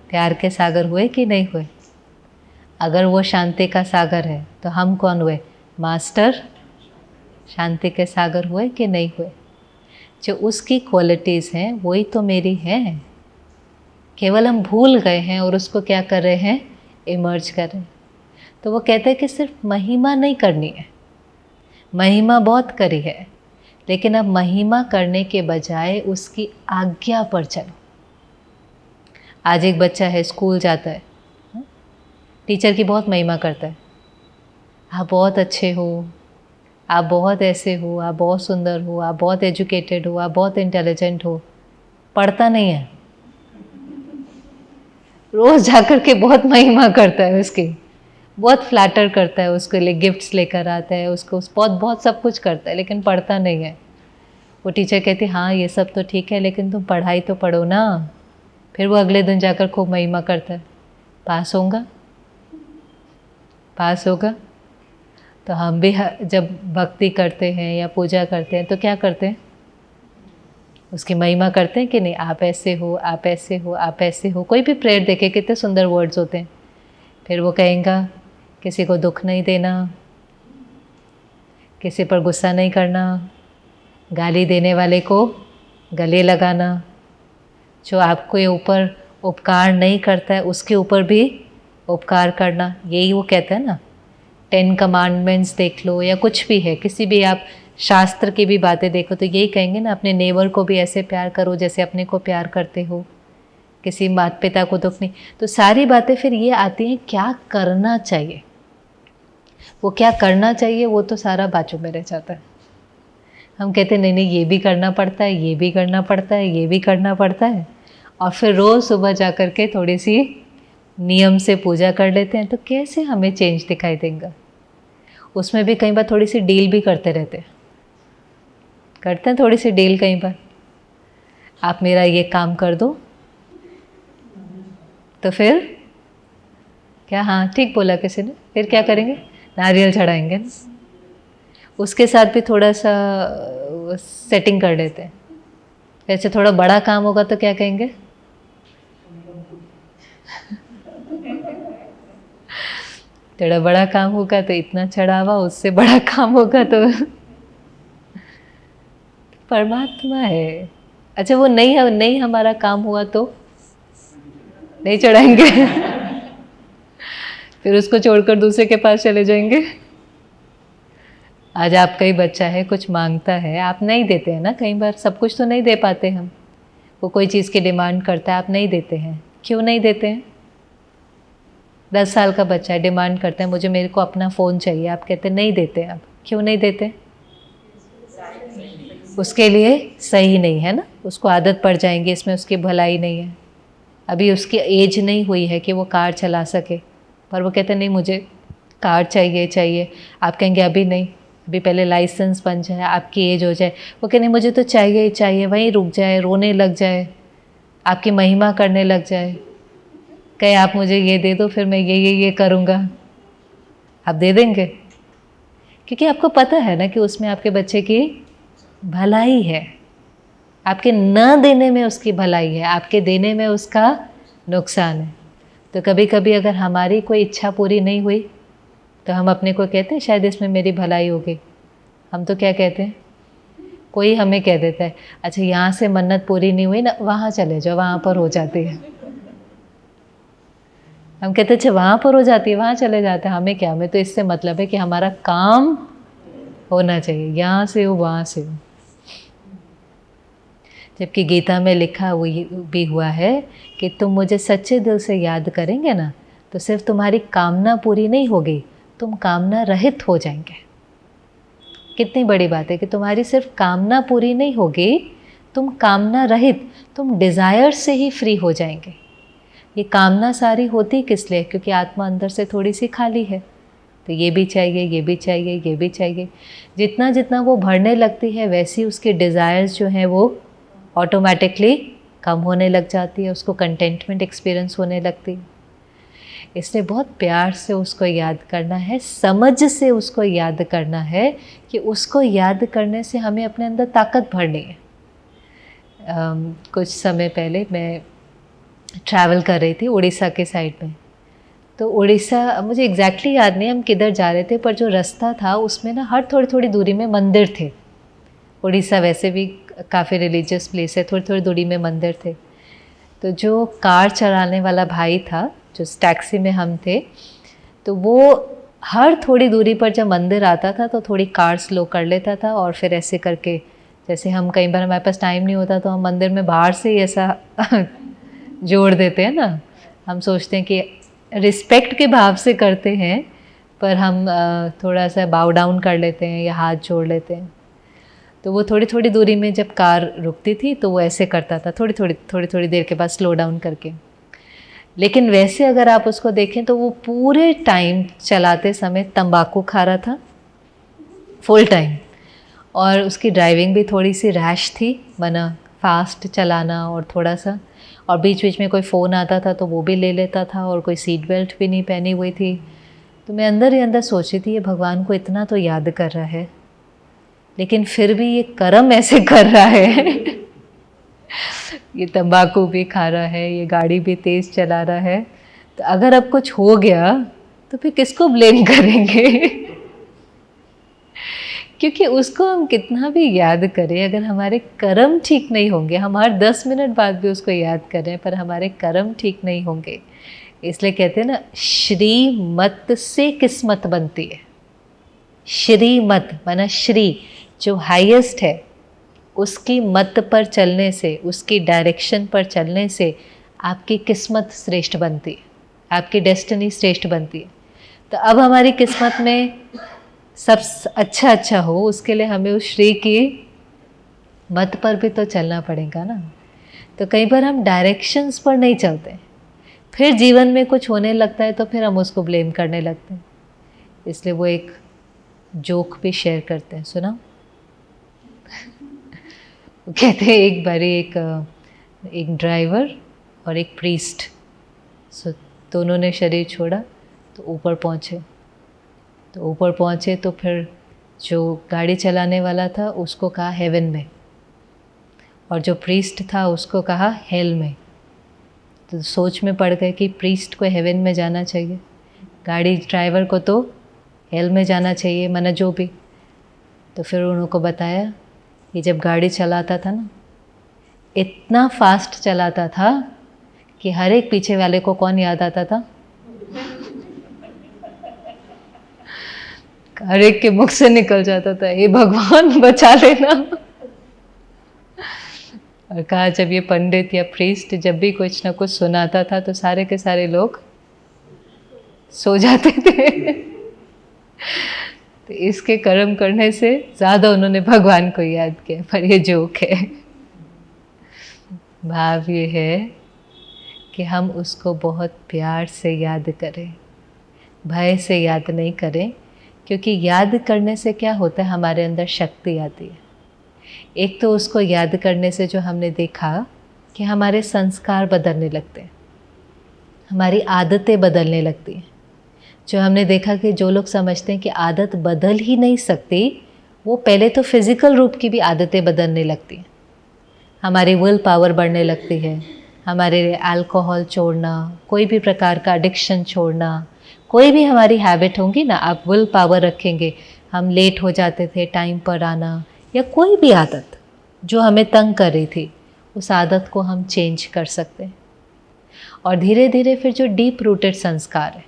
प्यार के सागर हुए कि नहीं हुए? अगर वो शांति का सागर है तो हम कौन हुए? मास्टर शांति के सागर हुए कि नहीं हुए? जो उसकी क्वालिटीज़ हैं वही तो मेरी हैं, केवल हम भूल गए हैं और उसको क्या कर रहे हैं? इमर्ज कर रहे हैं। तो वो कहते हैं कि सिर्फ महिमा नहीं करनी है, महिमा बहुत करी है, लेकिन अब महिमा करने के बजाय उसकी आज्ञा पर चलो। आज एक बच्चा है, स्कूल जाता है, टीचर की बहुत महिमा करता है, आप बहुत अच्छे हो, आप बहुत ऐसे हो, आप बहुत सुंदर हो, आप बहुत एजुकेटेड हो, आप बहुत इंटेलिजेंट हो। पढ़ता नहीं है, रोज़ जाकर के बहुत महिमा करता है उसकी, बहुत फ्लैटर करता है, उसके लिए गिफ्ट्स लेकर आता है, उसको बहुत बहुत सब कुछ करता है, लेकिन पढ़ता नहीं है। वो टीचर कहती हाँ ये सब तो ठीक है, लेकिन तुम पढ़ाई तो पढ़ो ना। फिर वो अगले दिन जाकर खूब महिमा करता है, पास होगा। तो हम भी जब भक्ति करते हैं या पूजा करते हैं तो क्या करते हैं? उसकी महिमा करते हैं कि नहीं? आप ऐसे हो, आप ऐसे हो, आप ऐसे हो। कोई भी प्रेयर देखे कितने सुंदर वर्ड्स होते हैं। फिर वो कहेगा किसी को दुख नहीं देना, किसी पर गुस्सा नहीं करना, गाली देने वाले को गले लगाना, जो आपके ऊपर उपकार नहीं करता है उसके ऊपर भी उपकार करना। यही वो कहता है ना, 10 कमांडमेंट्स देख लो या कुछ भी है, किसी भी आप शास्त्र की भी बातें देखो तो यही कहेंगे ना, अपने नेबर को भी ऐसे प्यार करो जैसे अपने को प्यार करते हो, किसी माता पिता को दुख नहीं। तो सारी बातें फिर ये आती हैं क्या करना चाहिए। वो क्या करना चाहिए वो तो सारा बाजू में रह जाता है। हम कहते हैं नहीं ये भी करना पड़ता है, ये भी करना पड़ता है, ये भी करना पड़ता है, और फिर रोज़ सुबह जा कर के थोड़ी सी नियम से पूजा कर लेते हैं तो कैसे हमें चेंज दिखाई देगा। उसमें भी कई बार थोड़ी सी डील भी करते रहते हैं थोड़ी सी डील। कई बार आप मेरा ये काम कर दो तो फिर क्या, हाँ ठीक बोला किसी ने, फिर क्या करेंगे? नारियल चढ़ाएंगे ना। उसके साथ भी थोड़ा सा सेटिंग कर लेते हैं। वैसे थोड़ा बड़ा काम होगा तो क्या कहेंगे? थोड़ा बड़ा काम होगा तो इतना चढ़ावा, उससे बड़ा काम होगा तो परमात्मा है। अच्छा वो नहीं हमारा काम हुआ तो नहीं चढ़ाएंगे फिर उसको छोड़कर दूसरे के पास चले जाएंगे। आज आपका ही बच्चा है, कुछ मांगता है, आप नहीं देते हैं ना। कई बार सब कुछ तो नहीं दे पाते हम। वो कोई चीज़ की डिमांड करता है, आप नहीं देते हैं। क्यों नहीं देते हैं? 10 साल का बच्चा है, डिमांड करता है मुझे, मेरे को अपना फ़ोन चाहिए, आप कहते नहीं देते। आप क्यों नहीं देते? उसके लिए सही नहीं है ना, उसको आदत पड़ जाएंगी, इसमें उसकी भलाई नहीं है। अभी उसकी एज नहीं हुई है कि वो कार चला सके, पर वो कहते नहीं मुझे कार चाहिए। आप कहेंगे अभी नहीं, अभी पहले लाइसेंस बन जाए, आपकी एज हो जाए। वो कहेंगे मुझे तो चाहिए ही चाहिए, वहीं रुक जाए, रोने लग जाए, आपकी महिमा करने लग जाए, कहे आप मुझे ये दे दो फिर मैं ये करूँगा। आप दे देंगे? क्योंकि आपको पता है ना कि उसमें आपके बच्चे की भलाई है। आपके न देने में उसकी भलाई है, आपके देने में उसका नुकसान है। तो कभी कभी अगर हमारी कोई इच्छा पूरी नहीं हुई तो हम अपने को कहते हैं शायद इसमें मेरी भलाई होगी। हम तो क्या कहते हैं, कोई हमें कह देता है अच्छा यहाँ से मन्नत पूरी नहीं हुई ना, वहाँ चले जाओ, वहाँ पर हो जाती है। हम कहते हैं अच्छा वहाँ पर हो जाती है, वहाँ चले जाते हैं, हमें क्या, हमें तो इससे मतलब है कि हमारा काम होना चाहिए, यहाँ से हो वहाँ से हो। जबकि गीता में लिखा भी हुआ है कि तुम मुझे सच्चे दिल से याद करेंगे ना तो सिर्फ तुम्हारी कामना पूरी नहीं होगी, तुम कामना रहित हो जाएंगे। कितनी बड़ी बात है कि तुम्हारी सिर्फ कामना पूरी नहीं होगी, तुम कामना रहित, तुम डिज़ायर से ही फ्री हो जाएंगे। ये कामना सारी होती किस लिए? क्योंकि आत्मा अंदर से थोड़ी सी खाली है, तो ये भी चाहिए, ये भी चाहिए, ये भी चाहिए। जितना जितना वो भरने लगती है वैसी उसके डिज़ायर्स जो हैं वो ऑटोमेटिकली कम होने लग जाती है, उसको कंटेंटमेंट एक्सपीरियंस होने लगती है। इसलिए बहुत प्यार से उसको याद करना है, समझ से उसको याद करना है कि उसको याद करने से हमें अपने अंदर ताकत भरनी है। कुछ समय पहले मैं ट्रैवल कर रही थी उड़ीसा के साइड में। तो उड़ीसा, मुझे एग्जैक्टली याद नहीं हम किधर जा रहे थे, पर जो रास्ता था उसमें ना हर थोड़ी थोड़ी दूरी में मंदिर थे। उड़ीसा वैसे भी काफ़ी रिलीजियस प्लेस है, थोड़ी थोड़ी दूरी में मंदिर थे। तो जो कार चलाने वाला भाई था, जो टैक्सी में हम थे, तो वो हर थोड़ी दूरी पर जब मंदिर आता था तो थोड़ी कार स्लो कर लेता था, और फिर ऐसे करके, जैसे हम कई बार हमारे पास टाइम नहीं होता तो हम मंदिर में बाहर से ही ऐसा जोड़ देते हैं ना। हम सोचते हैं कि रिस्पेक्ट के भाव से करते हैं, पर हम थोड़ा सा बाउ डाउन कर लेते हैं या हाथ जोड़ लेते हैं। तो वो थोड़ी थोड़ी दूरी में जब कार रुकती थी तो वो ऐसे करता था, थोड़ी थोड़ी देर के बाद स्लो डाउन करके। लेकिन वैसे अगर आप उसको देखें तो वो पूरे टाइम चलाते समय तंबाकू खा रहा था, फुल टाइम। और उसकी ड्राइविंग भी थोड़ी सी रैश थी, मना फास्ट चलाना और थोड़ा सा, और बीच बीच में कोई फ़ोन आता था तो वो भी ले लेता था, और कोई सीट बेल्ट भी नहीं पहनी हुई थी। तो मैं अंदर ही अंदर सोची थी, ये भगवान को इतना तो याद कर रहा है, लेकिन फिर भी ये कर्म ऐसे कर रहा है ये तंबाकू भी खा रहा है, ये गाड़ी भी तेज़ चला रहा है, तो अगर अब कुछ हो गया तो फिर किसको ब्लेम करेंगे क्योंकि उसको हम कितना भी याद करें, अगर हमारे कर्म ठीक नहीं होंगे, हम हर 10 मिनट बाद भी उसको याद करें पर हमारे कर्म ठीक नहीं होंगे। इसलिए कहते हैं ना, श्रीमत से किस्मत बनती है। श्रीमत माना श्री जो हाईएस्ट है, उसकी मत पर चलने से, उसकी डायरेक्शन पर चलने से आपकी किस्मत श्रेष्ठ बनती है, आपकी डेस्टिनी श्रेष्ठ बनती है। तो अब हमारी किस्मत में सब अच्छा अच्छा हो, उसके लिए हमें उस श्री की मत पर भी तो चलना पड़ेगा ना। तो कई बार हम डायरेक्शंस पर नहीं चलते, फिर जीवन में कुछ होने लगता है तो फिर हम उसको ब्लेम करने लगते हैं। इसलिए वो एक जोक भी शेयर करते हैं, सुना कहते हैं एक बारी एक ड्राइवर और एक प्रीस्ट, सो दोनों ने शरीर छोड़ा तो ऊपर पहुँचे तो फिर जो गाड़ी चलाने वाला था उसको कहा हेवन में, और जो प्रीस्ट था उसको कहा हेल में। तो सोच में पड़ गए कि प्रीस्ट को हेवन में जाना चाहिए, गाड़ी ड्राइवर को तो हेल में जाना चाहिए, मना जो भी। तो फिर उनको बताया कि जब गाड़ी चलाता था ना, इतना फास्ट चलाता था कि हर एक पीछे वाले को कौन याद आता था, हर एक के मुख से निकल जाता था, हे भगवान बचा लेना। और कहा जब ये पंडित या प्रीस्ट जब भी कुछ ना कुछ सुनाता था तो सारे के सारे लोग सो जाते थे। तो इसके कर्म करने से ज़्यादा उन्होंने भगवान को याद किया, पर ये जोक है। भाव ये है कि हम उसको बहुत प्यार से याद करें, भय से याद नहीं करें, क्योंकि याद करने से क्या होता है, हमारे अंदर शक्ति आती है। एक तो उसको याद करने से जो हमने देखा कि हमारे संस्कार बदलने लगते हैं, हमारी आदतें बदलने लगती हैं। जो हमने देखा कि जो लोग समझते हैं कि आदत बदल ही नहीं सकती, वो पहले तो फिज़िकल रूप की भी आदतें बदलने लगती हैं। हमारी विल पावर बढ़ने लगती है, हमारे अल्कोहल छोड़ना, कोई भी प्रकार का एडिक्शन छोड़ना, कोई भी हमारी हैबिट होंगी ना, आप विल पावर रखेंगे। हम लेट हो जाते थे, टाइम पर आना, या कोई भी आदत जो हमें तंग कर रही थी, उस आदत को हम चेंज कर सकते हैं। और धीरे धीरे फिर जो डीप रूटेड संस्कार है,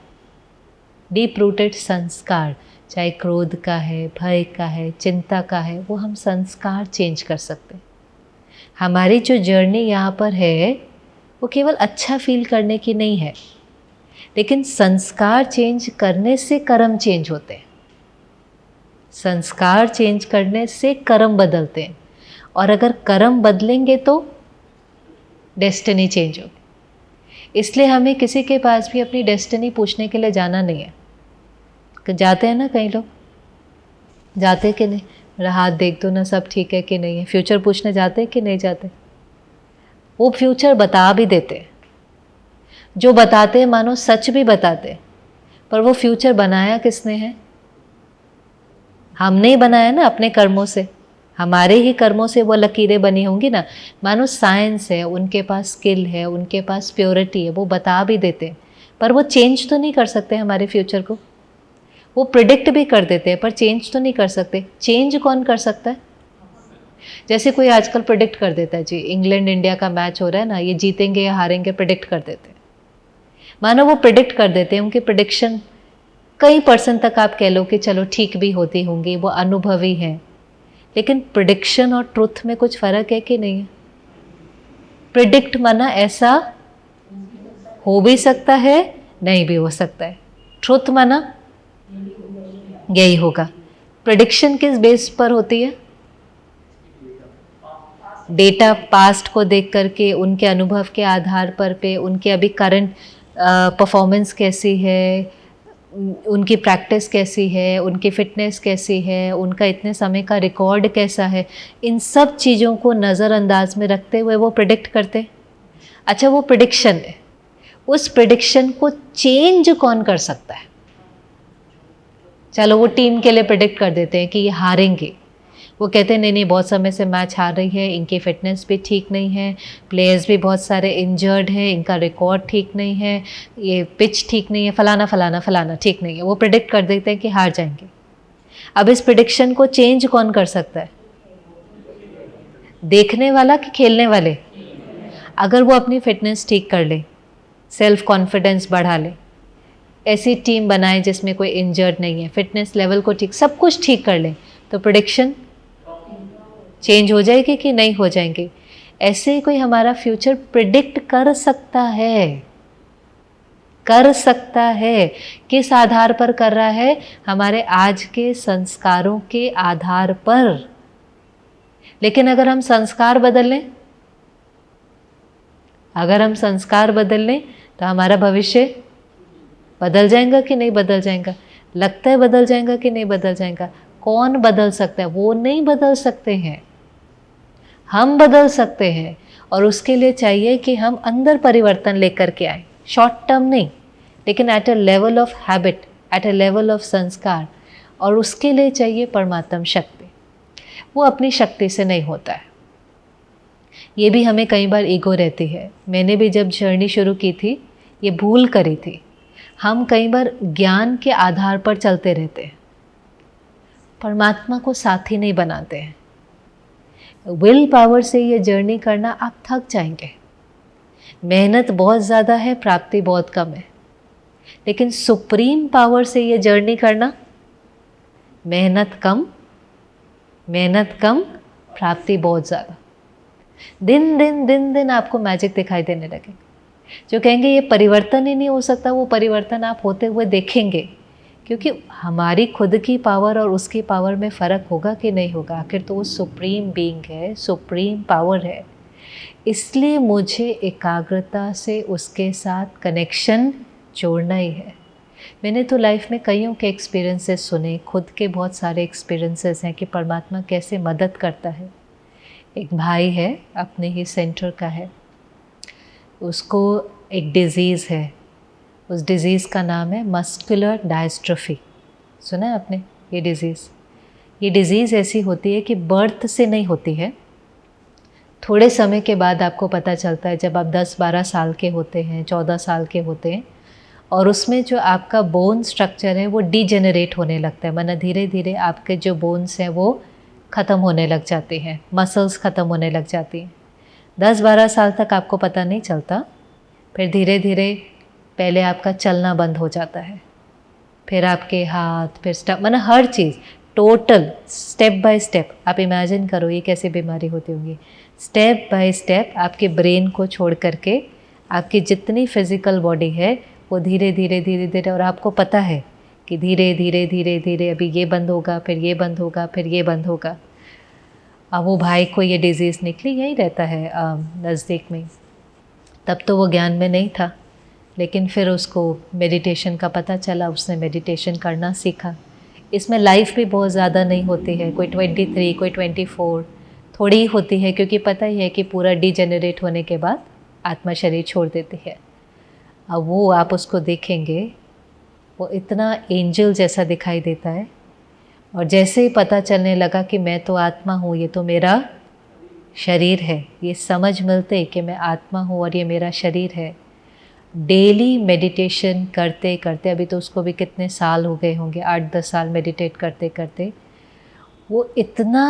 डीप रूटेड संस्कार, चाहे क्रोध का है, भय का है, चिंता का है, वो हम संस्कार चेंज कर सकते हैं। हमारी जो जर्नी यहाँ पर है वो केवल अच्छा फील करने की नहीं है, लेकिन संस्कार चेंज करने से कर्म चेंज होते हैं। संस्कार चेंज करने से कर्म बदलते हैं, और अगर कर्म बदलेंगे तो डेस्टिनी चेंज होगी। इसलिए हमें किसी के पास भी अपनी डेस्टिनी पूछने के लिए जाना नहीं है। जाते हैं ना कई लोग, जाते कि नहीं, मेरा हाथ देख दो ना सब ठीक है कि नहीं है, फ्यूचर पूछने जाते कि नहीं जाते। वो फ्यूचर बता भी देते, जो बताते मानो सच भी बताते, पर वो फ्यूचर बनाया किसने है? हमने ही बनाया ना अपने कर्मों से, हमारे ही कर्मों से वो लकीरें बनी होंगी ना। मानो साइंस है, उनके पास स्किल है, उनके पास प्योरिटी है, वो बता भी देते, पर वो चेंज तो नहीं कर सकते हमारे फ्यूचर को। वो प्रिडिक्ट भी कर देते हैं पर चेंज तो नहीं कर सकते। चेंज कौन कर सकता है? जैसे कोई आजकल प्रिडिक्ट कर देता है, जी इंग्लैंड इंडिया का मैच हो रहा है ना, ये जीतेंगे या हारेंगे, प्रिडिक्ट कर देते हैं। मानो वो प्रिडिक्ट कर देते हैं, उनकी प्रिडिक्शन कई % तक आप कह लो कि चलो ठीक भी होती होंगी, वो अनुभवी हैं, लेकिन प्रिडिक्शन और ट्रुथ में कुछ फ़र्क है कि नहीं है? प्रिडिक्ट माना ऐसा हो भी सकता है, नहीं भी हो सकता है। ट्रुथ माना यही होगा। प्रिडिक्शन किस बेस पर होती है? डेटा पास्ट को देख करके, उनके अनुभव के आधार पर पे, उनके अभी करंट परफॉर्मेंस कैसी है, उनकी प्रैक्टिस कैसी है, उनकी फिटनेस कैसी है, उनका इतने समय का रिकॉर्ड कैसा है, इन सब चीज़ों को नज़रअंदाज में रखते हुए वो प्रिडिक्ट करते। अच्छा, वो प्रिडिक्शन है, उस प्रिडिक्शन को चेंज कौन कर सकता है? चलो वो टीम के लिए प्रिडिक्ट कर देते हैं कि ये हारेंगे, वो कहते हैं नहीं नहीं बहुत समय से मैच हार रही है, इनकी फिटनेस भी ठीक नहीं है, प्लेयर्स भी बहुत सारे इंजर्ड हैं, इनका रिकॉर्ड ठीक नहीं है, ये पिच ठीक नहीं है, फलाना फलाना फलाना ठीक नहीं है, वो प्रिडिक्ट कर देते हैं कि हार जाएंगे। अब इस प्रिडिक्शन को चेंज कौन कर सकता है? देखने वाला कि खेलने वाले? अगर वो अपनी फिटनेस ठीक कर ले, सेल्फ कॉन्फिडेंस बढ़ा ले, ऐसी टीम बनाए जिसमें कोई इंजर्ड नहीं है, फिटनेस लेवल को ठीक, सब कुछ ठीक कर ले, तो प्रेडिक्शन चेंज हो जाएगी कि नहीं हो जाएंगे? ऐसे ही कोई हमारा फ्यूचर प्रिडिक्ट कर सकता है, कर सकता है। किस आधार पर कर रहा है? हमारे आज के संस्कारों के आधार पर। लेकिन अगर हम संस्कार बदल लें, अगर हम संस्कार बदल लें तो हमारा भविष्य बदल जाएगा कि नहीं बदल जाएगा? लगता है बदल जाएगा कि नहीं बदल जाएगा? कौन बदल सकता है? वो नहीं बदल सकते हैं, हम बदल सकते हैं। और उसके लिए चाहिए कि हम अंदर परिवर्तन लेकर के आए, शॉर्ट टर्म नहीं, लेकिन at a level of habit, at a level of संस्कार। और उसके लिए चाहिए परमात्म शक्ति। वो अपनी शक्ति से नहीं होता है। ये भी हमें कई बार ईगो रहती है। मैंने भी जब जर्नी शुरू की थी, ये भूल करी थी। हम कई बार ज्ञान के आधार पर चलते रहते हैं, परमात्मा को साथी नहीं बनाते हैं। विल पावर से ये जर्नी करना आप थक जाएंगे। मेहनत बहुत ज़्यादा है, प्राप्ति बहुत कम है। लेकिन सुप्रीम पावर से ये जर्नी करना, मेहनत कम, प्राप्ति बहुत ज़्यादा। दिन दिन दिन दिन आपको मैजिक दिखाई देने लगे। जो कहेंगे ये परिवर्तन ही नहीं हो सकता, वो परिवर्तन आप होते हुए देखेंगे। क्योंकि हमारी खुद की पावर और उसकी पावर में फ़र्क होगा कि नहीं होगा? आखिर तो वो सुप्रीम बीइंग है, सुप्रीम पावर है। इसलिए मुझे एकाग्रता से उसके साथ कनेक्शन जोड़ना ही है। मैंने तो लाइफ में कईयों के एक्सपीरियंसेस सुने, खुद के बहुत सारे एक्सपीरियंसेस हैं कि परमात्मा कैसे मदद करता है। एक भाई है, अपने ही सेंटर का है, उसको एक डिज़ीज़ है, उस डिज़ीज़ का नाम है मस्कुलर डायस्ट्रोफी। सुना है आपने ये डिज़ीज़? ये डिज़ीज़ ऐसी होती है कि बर्थ से नहीं होती है, थोड़े समय के बाद आपको पता चलता है, जब आप 10-12 साल के होते हैं, 14 साल के होते हैं, और उसमें जो आपका बोन स्ट्रक्चर है वो डीजेनरेट होने लगता है। माना धीरे धीरे आपके जो बोन्स हैं वो ख़त्म होने लग जाते हैं, मसल्स ख़त्म होने लग जाती हैं। 10-12 साल तक आपको पता नहीं चलता, फिर धीरे धीरे पहले आपका चलना बंद हो जाता है, फिर आपके हाथ, फिर स्टप, माना हर चीज़ टोटल स्टेप बाय स्टेप। आप इमेजिन करो ये कैसी बीमारी होती होगी। स्टेप बाय स्टेप आपके ब्रेन को छोड़ करके आपकी जितनी फिज़िकल बॉडी है वो धीरे धीरे धीरे धीरे, और आपको पता है कि धीरे धीरे धीरे धीरे अभी ये बंद होगा, फिर ये बंद होगा, फिर ये बंद होगा। अब वो भाई को ये डिज़ीज़ निकली, यही रहता है नज़दीक में। तब तो वो ज्ञान में नहीं था, लेकिन फिर उसको मेडिटेशन का पता चला, उसने मेडिटेशन करना सीखा। इसमें लाइफ भी बहुत ज़्यादा नहीं होती है, कोई 23 कोई 24 थोड़ी ही होती है, क्योंकि पता ही है कि पूरा डिजेनरेट होने के बाद आत्मा शरीर छोड़ देती है। अब वो आप उसको देखेंगे, वो इतना एंजल जैसा दिखाई देता है। और जैसे ही पता चलने लगा कि मैं तो आत्मा हूँ, ये तो मेरा शरीर है, ये समझ मिलते कि मैं आत्मा हूँ और ये मेरा शरीर है, डेली मेडिटेशन करते करते, अभी तो उसको भी कितने साल हो गए होंगे, 8-10 साल मेडिटेट करते करते, वो इतना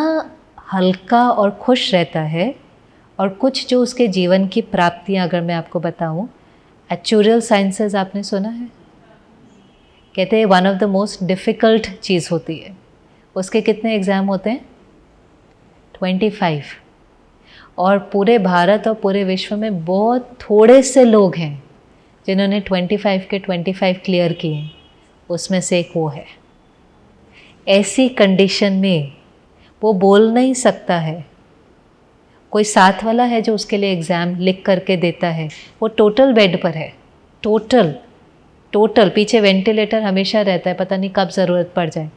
हल्का और खुश रहता है। और कुछ जो उसके जीवन की प्राप्तियाँ अगर मैं आपको बताऊँ, एक्चुरियल साइंसेस आपने सुना है? कहते हैं one of the most difficult चीज़ होती है। उसके कितने एग्ज़ाम होते हैं? 25। और पूरे भारत और पूरे विश्व में बहुत थोड़े से लोग हैं जिन्होंने 25 के 25 क्लियर किए, उसमें से एक वो है। ऐसी कंडीशन में वो बोल नहीं सकता है, कोई साथ वाला है जो उसके लिए एग्ज़ाम लिख करके देता है, वो टोटल बेड पर है, टोटल पीछे वेंटिलेटर हमेशा रहता है, पता नहीं कब ज़रूरत पड़ जाए।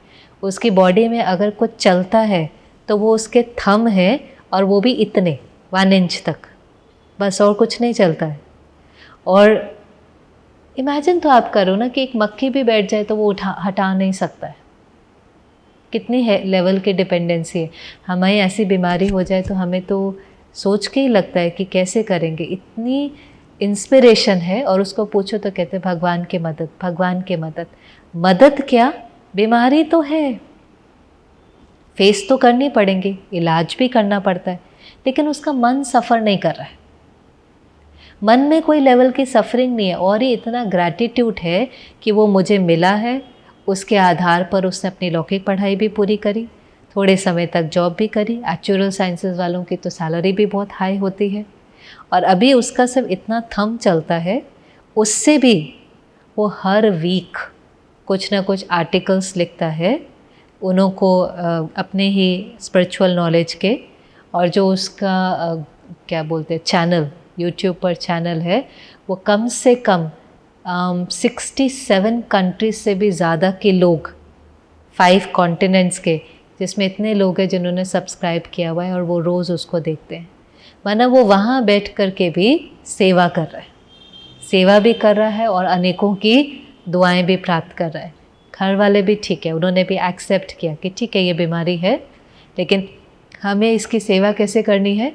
उसकी बॉडी में अगर कुछ चलता है तो वो उसके थंब है, और वो भी इतने 1 इंच तक, बस, और कुछ नहीं चलता है। और इमेजिन तो आप करो ना कि एक मक्खी भी बैठ जाए तो वो हटा नहीं सकता है। कितनी है लेवल की डिपेंडेंसी है। हमें ऐसी बीमारी हो जाए तो हमें तो सोच के ही लगता है कि कैसे करेंगे, इतनी इंस्पिरेशन है। और उसको पूछो तो कहते हैं भगवान की मदद, भगवान की मदद। मदद क्या, बीमारी तो है, फेस तो करनी पड़ेंगी, इलाज भी करना पड़ता है, लेकिन उसका मन सफ़र नहीं कर रहा है, मन में कोई लेवल की सफरिंग नहीं है। और ये इतना ग्रैटिट्यूड है कि वो मुझे मिला है, उसके आधार पर उसने अपनी लौकिक पढ़ाई भी पूरी करी, थोड़े समय तक जॉब भी करी। एक्चुरल साइंसेस वालों की तो सैलरी भी बहुत हाई होती है, और अभी उसका सिर्फ इतना थंब चलता है, उससे भी वो हर वीक कुछ ना कुछ आर्टिकल्स लिखता है, उनको अपने ही स्पिरिचुअल नॉलेज के। और जो उसका क्या बोलते हैं चैनल, यूट्यूब पर चैनल है, वो कम से कम 67 कंट्रीज से भी ज़्यादा के लोग, 5 कॉन्टिनेंट्स के, जिसमें इतने लोग हैं जिन्होंने सब्सक्राइब किया हुआ है, और वो रोज़ उसको देखते हैं। माना वो वहाँ बैठ कर के भी सेवा कर रहा है, सेवा भी कर रहा है और अनेकों की दुआएं भी प्राप्त कर रहा है। घर वाले भी ठीक है, उन्होंने भी एक्सेप्ट किया कि ठीक है ये बीमारी है, लेकिन हमें इसकी सेवा कैसे करनी है।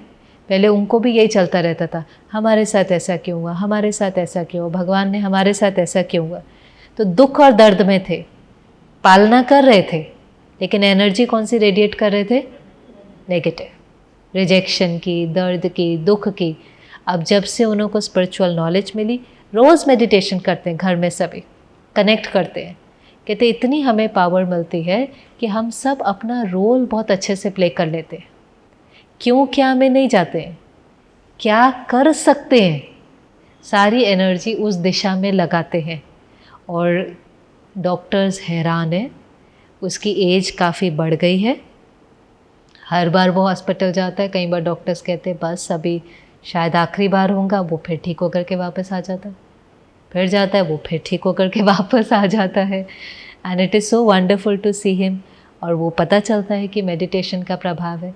पहले उनको भी यही चलता रहता था, हमारे साथ ऐसा क्यों हुआ, हमारे साथ ऐसा क्यों हुआ, भगवान ने हमारे साथ ऐसा क्यों हुआ। तो दुख और दर्द में थे, पालना कर रहे थे, लेकिन एनर्जी कौन सी रेडिएट कर रहे थे? नेगेटिव, रिजेक्शन की, दर्द की, दुख की। अब जब से उनको स्पिरिचुअल नॉलेज मिली, रोज़ मेडिटेशन करते हैं घर में, सभी कनेक्ट करते हैं, कहते इतनी हमें पावर मिलती है कि हम सब अपना रोल बहुत अच्छे से प्ले कर लेते हैं। क्यों क्या में नहीं जाते हैं, क्या कर सकते हैं, सारी एनर्जी उस दिशा में लगाते हैं। और डॉक्टर्स हैरान हैं, उसकी एज काफ़ी बढ़ गई है, हर बार वो हॉस्पिटल जाता है, कई बार डॉक्टर्स कहते हैं बस अभी शायद आखिरी बार होगा, वो फिर ठीक होकर के वापस आ जाता है, फिर जाता है, वो फिर ठीक होकर के वापस आ जाता है। And it is so wonderful to see him. और वो पता चलता है कि मेडिटेशन का प्रभाव है।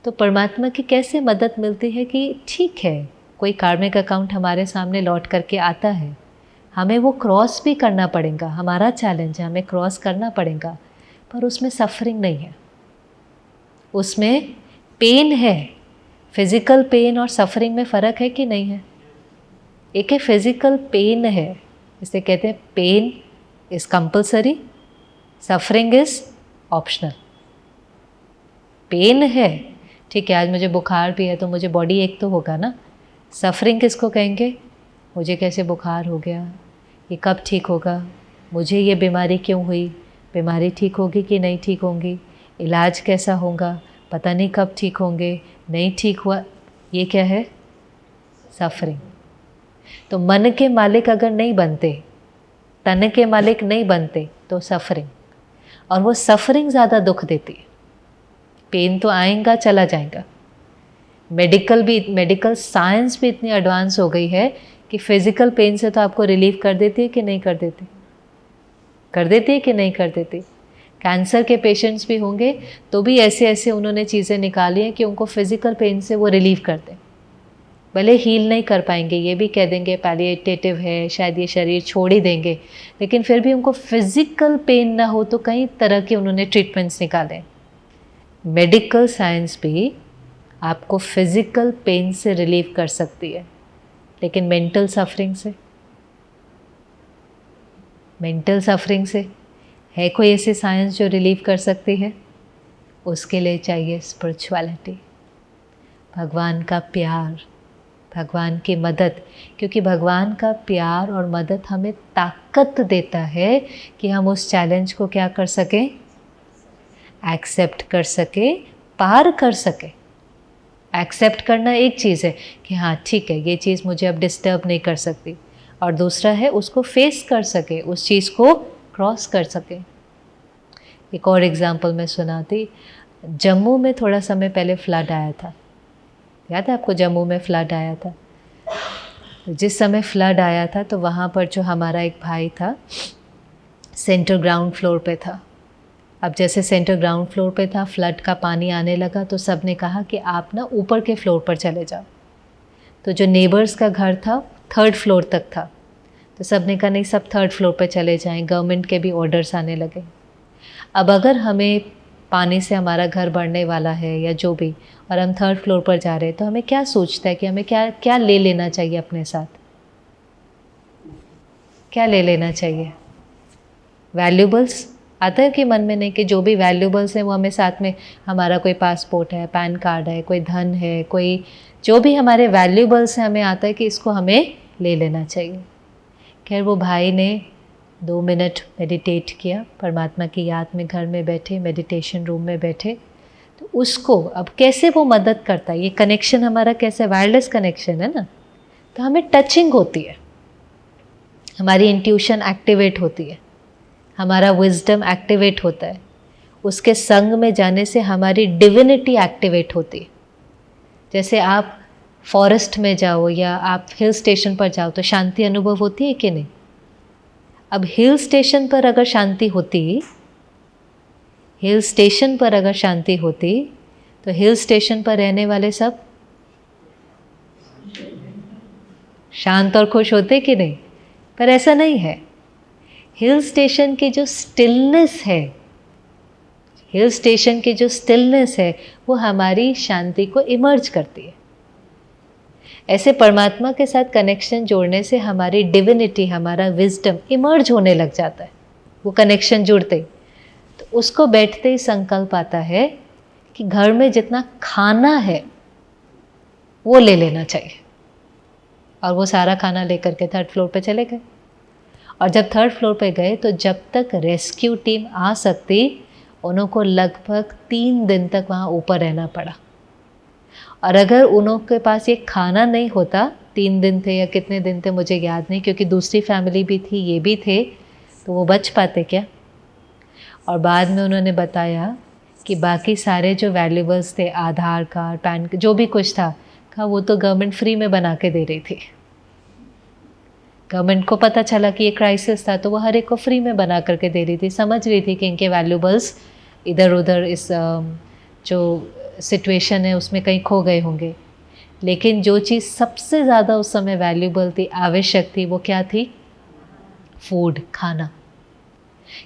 तो परमात्मा की कैसे मदद मिलती है कि ठीक है, कोई कार्मिक अकाउंट हमारे सामने लौट करके आता है, हमें वो क्रॉस भी करना पड़ेगा, हमारा चैलेंज है, हमें क्रॉस करना पड़ेगा, पर उसमें सफरिंग नहीं है, उसमें पेन है। फिज़िकल पेन और सफरिंग में फ़र्क है कि नहीं है? एक है फिज़िकल पेन है, इसे कहते हैं pain is compulsory, suffering is optional. Pain है, ठीक है, आज मुझे बुखार भी है तो मुझे बॉडी एक तो होगा ना। सफरिंग किसको कहेंगे? मुझे कैसे बुखार हो गया, ये कब ठीक होगा, मुझे ये बीमारी क्यों हुई, बीमारी ठीक होगी कि नहीं ठीक होंगी, इलाज कैसा होगा, पता नहीं कब ठीक होंगे, नहीं ठीक हुआ, ये क्या है? सफरिंग। तो मन के मालिक अगर नहीं बनते, तन के मालिक नहीं बनते, तो सफरिंग, और वो सफरिंग ज़्यादा दुख देती है। पेन तो आएगा चला जाएगा। मेडिकल साइंस भी इतनी एडवांस हो गई है कि फिजिकल पेन से तो आपको रिलीफ कर देती है कि नहीं कर देती? कर देती है कि नहीं कर देती? कैंसर के पेशेंट्स भी होंगे तो भी ऐसे ऐसे उन्होंने चीज़ें निकाली हैं कि उनको फिजिकल पेन से वो रिलीव कर दें। भले हील नहीं कर पाएंगे, ये भी कह देंगे पैलिएटिव है, शायद ये शरीर छोड़ ही देंगे, लेकिन फिर भी उनको फिजिकल पेन ना हो तो कई तरह के उन्होंने ट्रीटमेंट्स निकाले। मेडिकल साइंस भी आपको फिजिकल पेन से रिलीव कर सकती है, लेकिन मेंटल सफरिंग से है कोई ऐसी साइंस जो रिलीव कर सकती है? उसके लिए चाहिए स्पिरिचुअलिटी, भगवान का प्यार, भगवान की मदद, क्योंकि भगवान का प्यार और मदद हमें ताकत देता है कि हम उस चैलेंज को क्या कर सकें? एक्सेप्ट कर सके, पार कर सके। एक्सेप्ट करना एक चीज़ है कि हाँ ठीक है, ये चीज़ मुझे अब डिस्टर्ब नहीं कर सकती, और दूसरा है उसको फेस कर सके, उस चीज़ को क्रॉस कर सके। एक और एग्जांपल मैं सुनाती। जम्मू में थोड़ा समय पहले फ्लड आया था, याद है आपको? जम्मू में फ्लड आया था। जिस समय फ्लड आया था तो वहाँ पर जो हमारा एक भाई था सेंटर ग्राउंड फ्लोर पे था। अब जैसे सेंटर ग्राउंड फ्लोर पे था, फ्लड का पानी आने लगा तो सब ने कहा कि आप ना ऊपर के फ्लोर पर चले जाओ। तो जो नेबर्स का घर था 3rd फ्लोर तक था, तो सब ने कहा नहीं, सब 3rd फ्लोर पे चले जाएं। गवर्नमेंट के भी ऑर्डर्स आने लगे। अब अगर हमें पानी से हमारा घर बढ़ने वाला है या जो भी, और हम 3rd फ्लोर पर जा रहे हैं, तो हमें क्या सोचता है कि हमें क्या क्या ले लेना चाहिए अपने साथ? क्या ले लेना चाहिए? वैल्यूबल्स आता है कि मन में? नहीं, कि जो भी वैल्यूबल्स हैं वो हमें साथ में, हमारा कोई पासपोर्ट है, पैन कार्ड है, कोई धन है, कोई जो भी हमारे वैल्यूबल्स हैं, हमें आता है कि इसको हमें ले लेना चाहिए। खैर वो भाई ने 2 मिनट मेडिटेट किया, परमात्मा की याद में घर में बैठे, मेडिटेशन रूम में बैठे। तो उसको अब कैसे वो मदद करता है, ये कनेक्शन हमारा कैसे, वायरलेस कनेक्शन है ना, तो हमें टचिंग होती है, हमारी इंट्यूशन एक्टिवेट होती है, हमारा विजडम एक्टिवेट होता है, उसके संग में जाने से हमारी डिविनिटी एक्टिवेट होती है। जैसे आप फॉरेस्ट में जाओ या आप हिल स्टेशन पर जाओ तो शांति अनुभव होती है कि नहीं? अब हिल स्टेशन पर अगर शांति होती, हिल स्टेशन पर अगर शांति होती तो हिल स्टेशन पर रहने वाले सब शांत और खुश होते कि नहीं? पर ऐसा नहीं है। हिल स्टेशन की जो स्टिलनेस है, हिल स्टेशन की जो स्टिलनेस है वो हमारी शांति को इमर्ज करती है। ऐसे परमात्मा के साथ कनेक्शन जोड़ने से हमारी डिविनिटी, हमारा विजडम इमर्ज होने लग जाता है। वो कनेक्शन जुड़ते ही तो उसको बैठते ही संकल्प आता है कि घर में जितना खाना है वो ले लेना चाहिए, और वो सारा खाना लेकर के 3rd फ्लोर पे चले गए। और जब 3rd फ्लोर पे गए तो जब तक रेस्क्यू टीम आ सकती, उनको लगभग 3 दिन तक वहाँ ऊपर रहना पड़ा। और अगर उन्हों के पास ये खाना नहीं होता, 3 दिन थे या कितने दिन थे मुझे याद नहीं, क्योंकि दूसरी फैमिली भी थी, ये भी थे, तो वो बच पाते क्या? और बाद में उन्होंने बताया कि बाकी सारे जो वैल्यूबल्स थे, आधार कार्ड, पैन, जो भी कुछ था, कहा वो तो गवर्नमेंट फ्री में बना के दे रही थी। गवर्नमेंट को पता चला कि ये क्राइसिस था तो वो हर एक को फ्री में बना करके दे रही थी। समझ रही थी कि इनके वैल्यूबल्स इधर उधर इस जो सिचुएशन है उसमें कहीं खो गए होंगे। लेकिन जो चीज़ सबसे ज़्यादा उस समय वैल्यूबल थी, आवश्यक थी, वो क्या थी? फूड, खाना।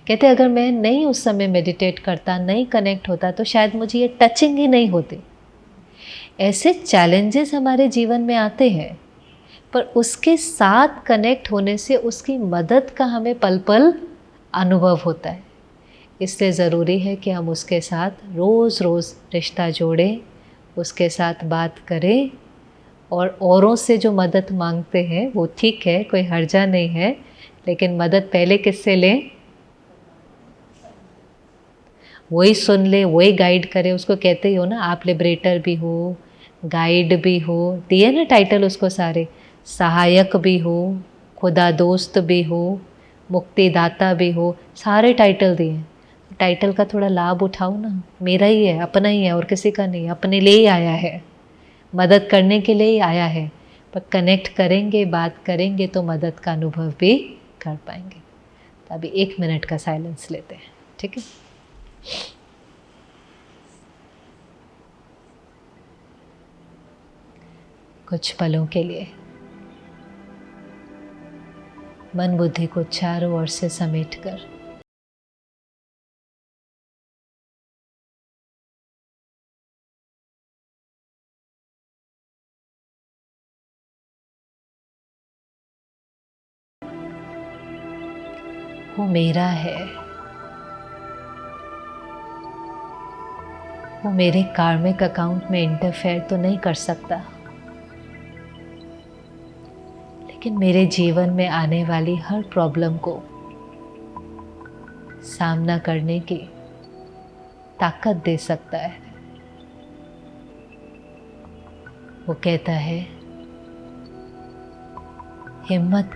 कहते अगर मैं नहीं उस समय मेडिटेट करता, नहीं कनेक्ट होता, तो शायद मुझे ये टचिंग ही नहीं होती। ऐसे चैलेंजेस हमारे जीवन में आते हैं, पर उसके साथ कनेक्ट होने से उसकी मदद का हमें पल पल अनुभव होता है। इसलिए ज़रूरी है कि हम उसके साथ रोज़ रोज़ रिश्ता जोड़ें, उसके साथ बात करें, और औरों से जो मदद मांगते हैं वो ठीक है, कोई हर्जा नहीं है, लेकिन मदद पहले किससे लें? वही सुन ले, वही गाइड करे। उसको कहते ही हो ना, आप लिबरेटर भी हो, गाइड भी हो, दिए ना टाइटल उसको सारे, सहायक भी हो, खुदा दोस्त भी हो, मुक्तिदाता भी हो, सारे टाइटल दिए। टाइटल का थोड़ा लाभ उठाओ ना, मेरा ही है, अपना ही है, और किसी का नहीं, अपने लिए ही आया है, मदद करने के लिए ही आया है। पर कनेक्ट करेंगे, बात करेंगे तो मदद का अनुभव भी कर पाएंगे। तो अभी 1 मिनट का साइलेंस लेते हैं, ठीक है? कुछ पलों के लिए मन बुद्धि को चारों ओर से समेटकर वो मेरा है, वो मेरे कार्मिक अकाउंट में इंटरफेयर तो नहीं कर सकता, लेकिन मेरे जीवन में आने वाली हर प्रॉब्लम को सामना करने की ताकत दे सकता है। वो कहता है हिम्मत